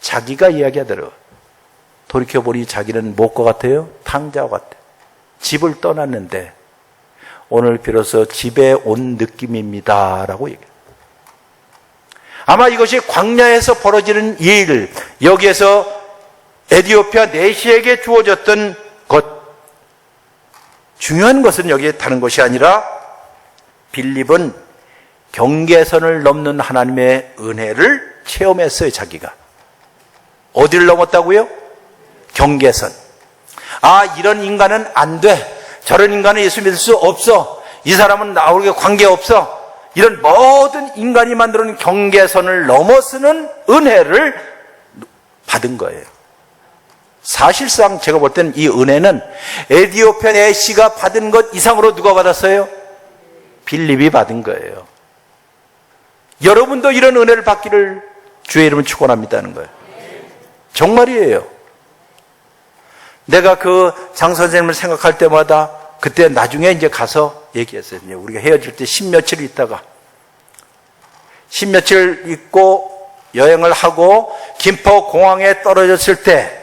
자기가 이야기하더라고요. 돌이켜보니 자기는 무엇과 같아요? 탕자와 같아요. 집을 떠났는데 오늘 비로소 집에 온 느낌입니다 라고 얘기해요. 아마 이것이 광야에서 벌어지는 일, 여기에서 에티오피아 내시에게 주어졌던 것, 중요한 것은 여기에 다른 것이 아니라 빌립은 경계선을 넘는 하나님의 은혜를 체험했어요. 자기가 어디를 넘었다고요? 경계선. 이런 인간은 안 돼, 저런 인간은 예수 믿을 수 없어, 이 사람은 나하고 관계없어, 이런 모든 인간이 만들어낸 경계선을 넘어서는 은혜를 받은 거예요. 사실상 제가 볼 때는 이 은혜는 에티오피아 내시가 받은 것 이상으로 누가 받았어요? 빌립이 받은 거예요. 여러분도 이런 은혜를 받기를 주의 이름을 축원합니다는 거예요. 정말이에요. 내가 그 장 선생님을 생각할 때마다 그때 나중에 이제 가서 얘기했어요. 우리가 헤어질 때 10며칠 있다가 10며칠 있고 여행을 하고 김포공항에 떨어졌을 때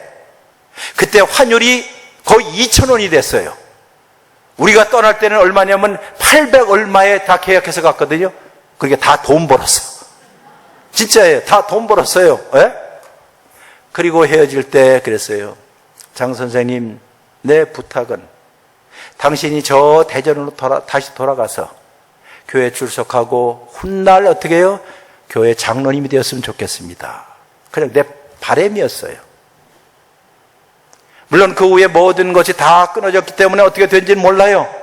그때 환율이 거의 2,000원이 됐어요. 우리가 떠날 때는 얼마냐면 800 얼마에 다 계약해서 갔거든요. 그러니까 다 돈 벌었어. 진짜예요. 다 돈 벌었어요. 그리고 헤어질 때 그랬어요. 장 선생님, 내 부탁은 당신이 저 대전으로 다시 돌아가서 교회 출석하고 훗날 어떻게 해요? 교회 장로님이 되었으면 좋겠습니다. 그냥 내 바람이었어요. 물론 그 후에 모든 것이 다 끊어졌기 때문에 어떻게 된지는 몰라요.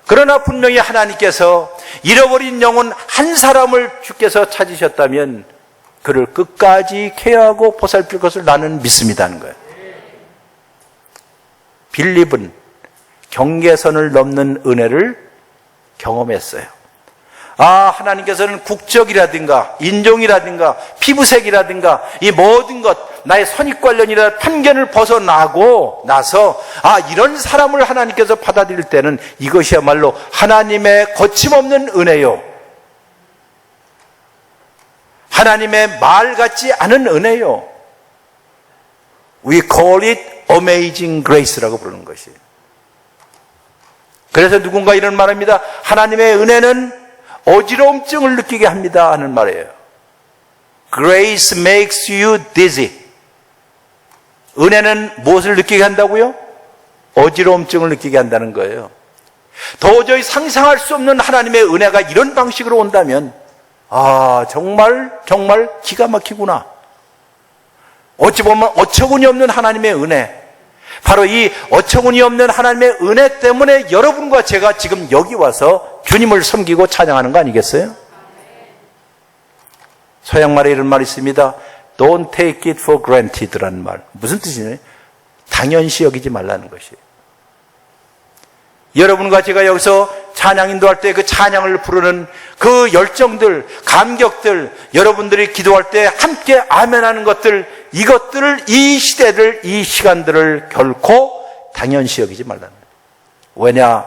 그러나 분명히 하나님께서 잃어버린 영혼 한 사람을 주께서 찾으셨다면 그를 끝까지 케어하고 보살필 것을 나는 믿습니다 하는 거예요. 빌립은 경계선을 넘는 은혜를 경험했어요. 하나님께서는 국적이라든가 인종이라든가 피부색이라든가 이 모든 것, 나의 선입관련이라 편견을 벗어나고 나서 이런 사람을 하나님께서 받아들일 때는 이것이야말로 하나님의 거침없는 은혜요, 하나님의 말 같지 않은 은혜요. We call it amazing grace라고 부르는 것이에요. 그래서 누군가 이런 말합니다. 하나님의 은혜는 어지러움증을 느끼게 합니다 하는 말이에요. Grace makes you dizzy. 은혜는 무엇을 느끼게 한다고요? 어지러움증을 느끼게 한다는 거예요. 도저히 상상할 수 없는 하나님의 은혜가 이런 방식으로 온다면 정말 기가 막히구나. 어찌 보면 어처구니 없는 하나님의 은혜, 바로 이 어처구니 없는 하나님의 은혜 때문에 여러분과 제가 지금 여기 와서 주님을 섬기고 찬양하는 거 아니겠어요? 서양말에 이런 말이 있습니다. Don't take it for granted라는 말. 무슨 뜻이냐? 당연시 여기지 말라는 것이에요. 여러분과 제가 여기서 찬양 인도할 때 그 찬양을 부르는 그 열정들, 감격들, 여러분들이 기도할 때 함께 아멘하는 것들, 이것들을, 이 시대를, 이 시간들을 결코 당연시 여기지 말라는 거예요. 왜냐?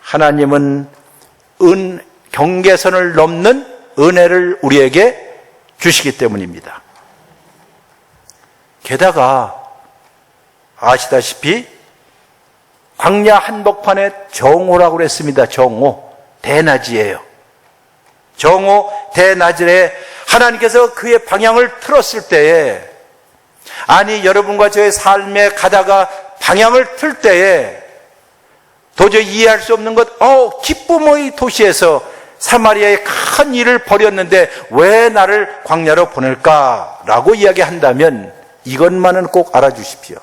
하나님은 경계선을 넘는 은혜를 우리에게 주시기 때문입니다. 게다가 아시다시피 광야 한복판에 정오라고 그랬습니다. 정오, 대낮이에요. 정오, 대낮에 하나님께서 그의 방향을 틀었을 때에, 여러분과 저의 삶에 가다가 방향을 틀 때에 도저히 이해할 수 없는 것, 기쁨의 도시에서 사마리아의 큰 일을 벌였는데 왜 나를 광야로 보낼까라고 이야기한다면 이것만은 꼭 알아주십시오.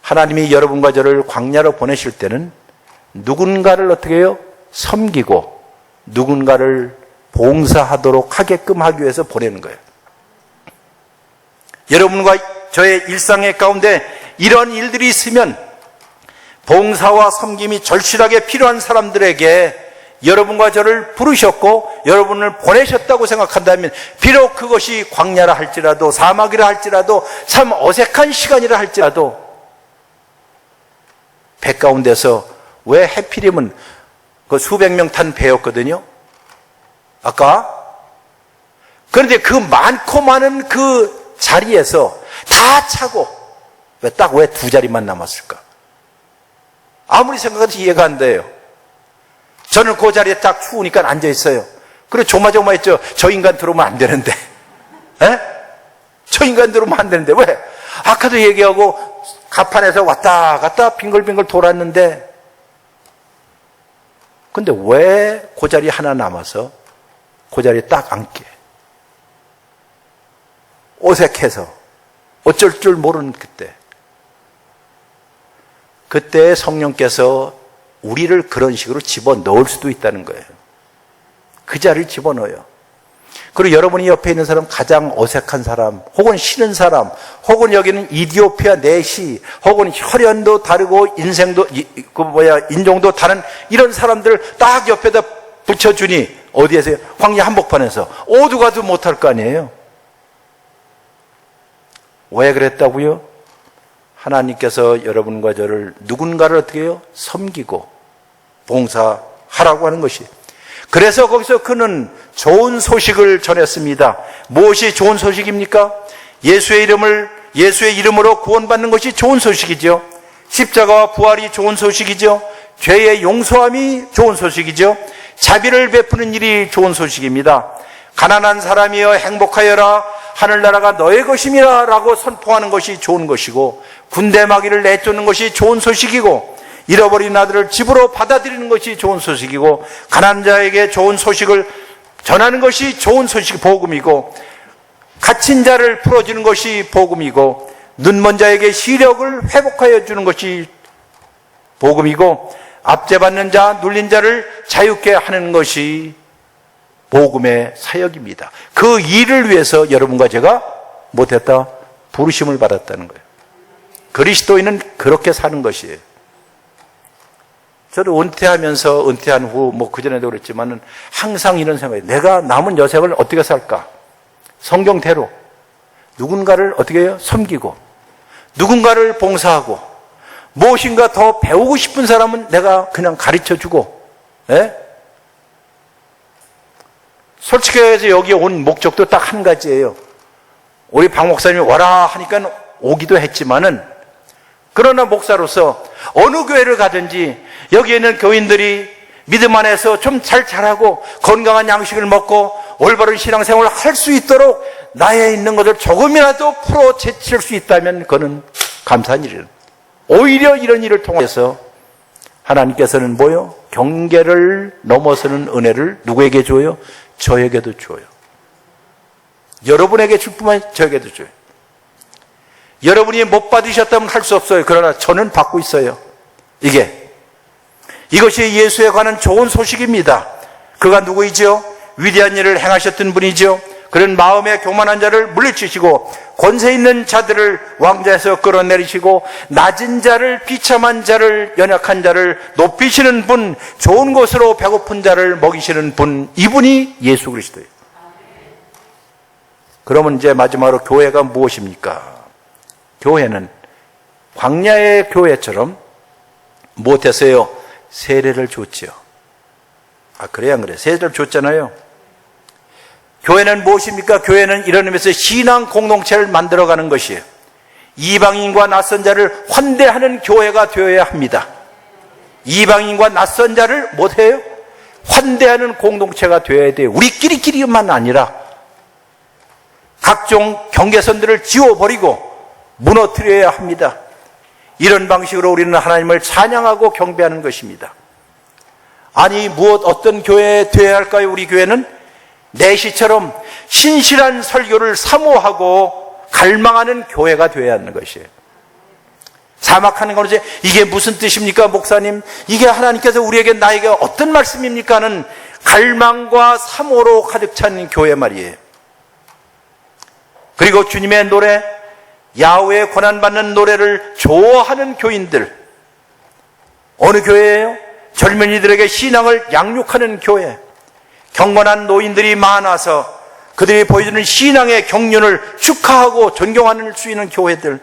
하나님이 여러분과 저를 광야로 보내실 때는 누군가를 어떻게 해요? 섬기고 누군가를 봉사하도록 하게끔 하기 위해서 보내는 거예요. 여러분과 저의 일상의 가운데 이런 일들이 있으면 봉사와 섬김이 절실하게 필요한 사람들에게 여러분과 저를 부르셨고 여러분을 보내셨다고 생각한다면, 비록 그것이 광야라 할지라도 사막이라 할지라도 참 어색한 시간이라 할지라도, 배 가운데서 왜 해필이면 그 수백 명 탄 배였거든요, 아까. 그런데 그 많고 많은 그 자리에서 다 차고 왜 두 자리만 남았을까? 아무리 생각해도 이해가 안 돼요. 저는 그 자리에 딱 추우니까 앉아있어요. 그래 조마조마했죠. 저 인간 들어오면 안 되는데. 저 인간 들어오면 안 되는데. 왜? 아까도 얘기하고 가판에서 왔다 갔다 빙글빙글 돌았는데, 근데 왜 그 자리 하나 남아서 그 자리에 딱 앉게? 어색해서 어쩔 줄 모르는 그때 성령께서 우리를 그런 식으로 집어넣을 수도 있다는 거예요. 그 자리를 집어넣어요. 그리고 여러분이 옆에 있는 사람, 가장 어색한 사람, 혹은 싫은 사람, 혹은 여기는 이디오피아 내시, 혹은 혈연도 다르고 인종도 다른 이런 사람들을 딱 옆에다 붙여주니, 어디에서요? 광야 한복판에서 어디 가도 못할 거 아니에요. 왜 그랬다고요? 하나님께서 여러분과 저를, 누군가를 어떻게 해요? 섬기고 봉사하라고 하는 것이. 그래서 거기서 그는 좋은 소식을 전했습니다. 무엇이 좋은 소식입니까? 예수의 이름으로 구원받는 것이 좋은 소식이죠. 십자가와 부활이 좋은 소식이죠. 죄의 용서함이 좋은 소식이죠. 자비를 베푸는 일이 좋은 소식입니다. 가난한 사람이여 행복하여라. 하늘나라가 너의 것임이라 라고 선포하는 것이 좋은 것이고, 군대 마귀를 내쫓는 것이 좋은 소식이고, 잃어버린 아들을 집으로 받아들이는 것이 좋은 소식이고, 가난한 자에게 좋은 소식을 전하는 것이 좋은 소식, 복음이고, 갇힌 자를 풀어주는 것이 복음이고, 눈먼 자에게 시력을 회복하여 주는 것이 복음이고, 압제받는 자, 눌린 자를 자유케 하는 것이 복음의 사역입니다. 그 일을 위해서 여러분과 제가 못했다? 부르심을 받았다는 거예요. 그리스도인은 그렇게 사는 것이에요. 저도 은퇴하면서, 은퇴한 후, 그전에도 그랬지만은 항상 이런 생각이, 내가 남은 여생을 어떻게 살까? 성경대로. 누군가를 어떻게 해요? 섬기고, 누군가를 봉사하고, 무엇인가 더 배우고 싶은 사람은 내가 그냥 가르쳐 주고, 예? 솔직히 해서 여기 온 목적도 딱 한 가지예요. 우리 박 목사님이 와라 하니까 오기도 했지만은, 그러나 목사로서 어느 교회를 가든지 여기에는 교인들이 믿음 안에서 좀 잘 자라고 건강한 양식을 먹고 올바른 신앙생활을 할 수 있도록 나에 있는 것을 조금이라도 풀어제칠 수 있다면 그는 감사한 일이에요. 오히려 이런 일을 통해서 하나님께서는 뭐요? 경계를 넘어서는 은혜를 누구에게 줘요? 저에게도 줘요. 여러분에게 줄 뿐만 아니라 저에게도 줘요. 여러분이 못 받으셨다면 할 수 없어요. 그러나 저는 받고 있어요. 이것이 예수에 관한 좋은 소식입니다. 그가 누구이죠? 위대한 일을 행하셨던 분이죠. 그런 마음에 교만한 자를 물리치시고 권세 있는 자들을 왕좌에서 끌어내리시고 낮은 자를, 비참한 자를, 연약한 자를 높이시는 분, 좋은 것으로 배고픈 자를 먹이시는 분, 이분이 예수 그리스도예요. 그러면 이제 마지막으로 교회가 무엇입니까? 교회는 광야의 교회처럼 무엇했어요? 세례를 줬지요. 그래야 안 그래요? 세례를 줬잖아요. 교회는 무엇입니까? 교회는 이런 의미에서 신앙 공동체를 만들어가는 것이에요. 이방인과 낯선 자를 환대하는 교회가 되어야 합니다. 이방인과 낯선 자를 못해요? 환대하는 공동체가 되어야 돼요. 우리끼리만 아니라 각종 경계선들을 지워버리고 무너뜨려야 합니다. 이런 방식으로 우리는 하나님을 찬양하고 경배하는 것입니다. 아니, 어떤 교회에 되어야 할까요? 우리 교회는 내시처럼 신실한 설교를 사모하고 갈망하는 교회가 되어야 하는 것이에요. 사막하는 거는 이게 무슨 뜻입니까, 목사님? 이게 하나님께서 우리에게, 나에게 어떤 말씀입니까? 하는 갈망과 사모로 가득 찬 교회 말이에요. 그리고 주님의 노래, 야훼의 고난받는 노래를 좋아하는 교인들. 어느 교회예요? 젊은이들에게 신앙을 양육하는 교회. 경건한 노인들이 많아서 그들이 보여주는 신앙의 경륜을 축하하고 존경할 수 있는 교회들.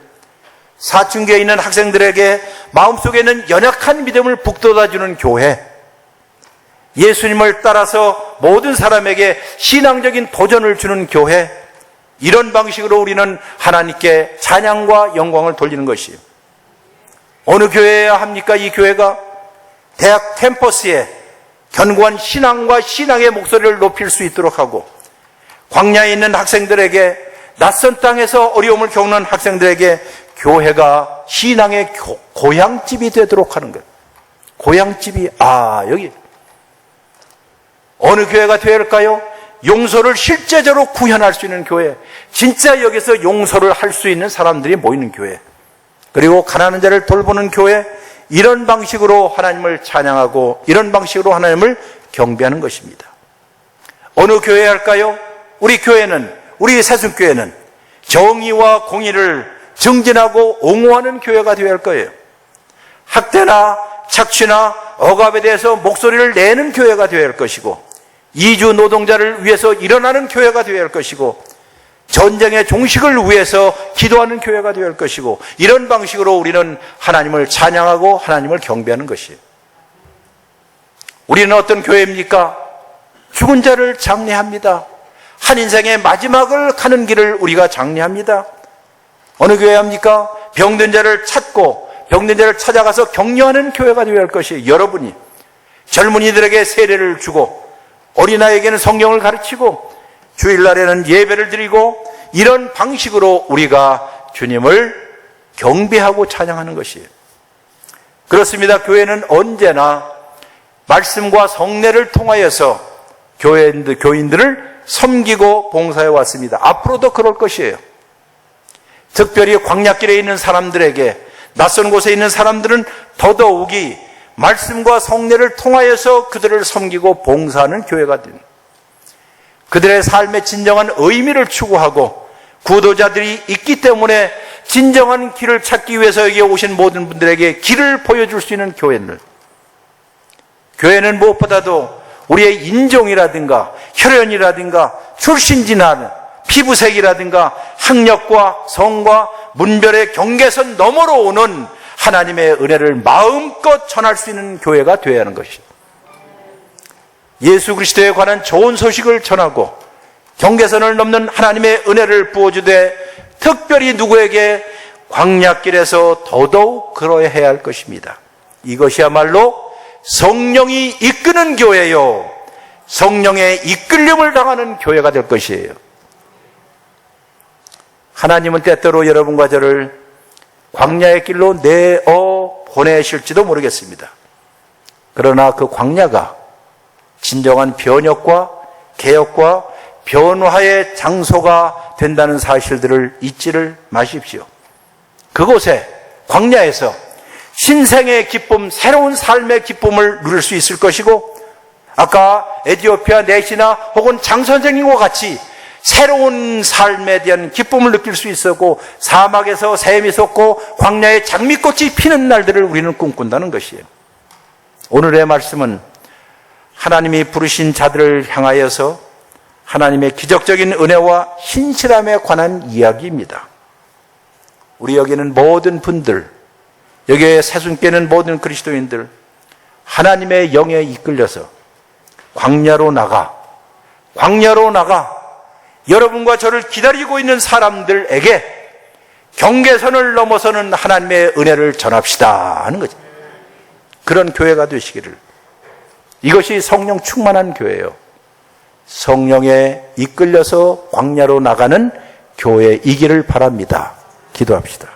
사춘기에 있는 학생들에게 마음속에 있는 연약한 믿음을 북돋아주는 교회. 예수님을 따라서 모든 사람에게 신앙적인 도전을 주는 교회. 이런 방식으로 우리는 하나님께 찬양과 영광을 돌리는 것이에요. 어느 교회여야 합니까? 이 교회가 대학 캠퍼스에 견고한 신앙과 신앙의 목소리를 높일 수 있도록 하고, 광야에 있는 학생들에게, 낯선 땅에서 어려움을 겪는 학생들에게 교회가 신앙의 고향집이 되도록 하는 거예요. 고향집이, 여기 어느 교회가 되어야 할까요? 용서를 실제적으로 구현할 수 있는 교회. 진짜 여기서 용서를 할 수 있는 사람들이 모이는 교회. 그리고 가난한 자를 돌보는 교회. 이런 방식으로 하나님을 찬양하고 이런 방식으로 하나님을 경배하는 것입니다. 어느 교회에 할까요? 우리 교회는, 우리 새순교회는 정의와 공의를 증진하고 옹호하는 교회가 되어야 할 거예요. 학대나 착취나 억압에 대해서 목소리를 내는 교회가 되어야 할 것이고, 이주 노동자를 위해서 일어나는 교회가 되어야 할 것이고, 전쟁의 종식을 위해서 기도하는 교회가 되어야 할 것이고, 이런 방식으로 우리는 하나님을 찬양하고 하나님을 경배하는 것이에요. 우리는 어떤 교회입니까? 죽은 자를 장례합니다. 한 인생의 마지막을 가는 길을 우리가 장례합니다. 어느 교회입니까? 병든 자를 찾고 병든 자를 찾아가서 격려하는 교회가 되어야 할 것이에요. 여러분이 젊은이들에게 세례를 주고 어린아이에게는 성경을 가르치고 주일날에는 예배를 드리고 이런 방식으로 우리가 주님을 경배하고 찬양하는 것이에요. 그렇습니다. 교회는 언제나 말씀과 성례를 통하여서 교인들을 섬기고 봉사해 왔습니다. 앞으로도 그럴 것이에요. 특별히 광야길에 있는 사람들에게, 낯선 곳에 있는 사람들은 더더욱이 말씀과 성례를 통하여서 그들을 섬기고 봉사하는 교회가 됩니다. 그들의 삶의 진정한 의미를 추구하고 구도자들이 있기 때문에 진정한 길을 찾기 위해서 여기에 오신 모든 분들에게 길을 보여줄 수 있는 교회는 무엇보다도 우리의 인종이라든가 혈연이라든가 출신지나 피부색이라든가 학력과 성과 문별의 경계선 너머로 오는 하나님의 은혜를 마음껏 전할 수 있는 교회가 되어야 하는 것이죠. 예수 그리스도에 관한 좋은 소식을 전하고 경계선을 넘는 하나님의 은혜를 부어주되 특별히 누구에게 광야길에서 더더욱 그러해야 할 것입니다. 이것이야말로 성령이 이끄는 교회요, 성령의 이끌림을 당하는 교회가 될 것이에요. 하나님은 때때로 여러분과 저를 광야의 길로 내어 보내실지도 모르겠습니다. 그러나 그 광야가 진정한 변혁과 개혁과 변화의 장소가 된다는 사실들을 잊지를 마십시오. 그곳에, 광야에서 신생의 기쁨, 새로운 삶의 기쁨을 누릴 수 있을 것이고, 아까 에티오피아 내시나 혹은 장 선생님과 같이 새로운 삶에 대한 기쁨을 느낄 수 있었고, 사막에서 샘이 솟고 광야에 장미꽃이 피는 날들을 우리는 꿈꾼다는 것이에요. 오늘의 말씀은 하나님이 부르신 자들을 향하여서 하나님의 기적적인 은혜와 신실함에 관한 이야기입니다. 우리 여기는 모든 분들, 여기에 새순교는 모든 그리스도인들, 하나님의 영에 이끌려서 광야로 나가 여러분과 저를 기다리고 있는 사람들에게 경계선을 넘어서는 하나님의 은혜를 전합시다 하는 거죠. 그런 교회가 되시기를. 이것이 성령 충만한 교회예요. 성령에 이끌려서 광야로 나가는 교회이기를 바랍니다. 기도합시다.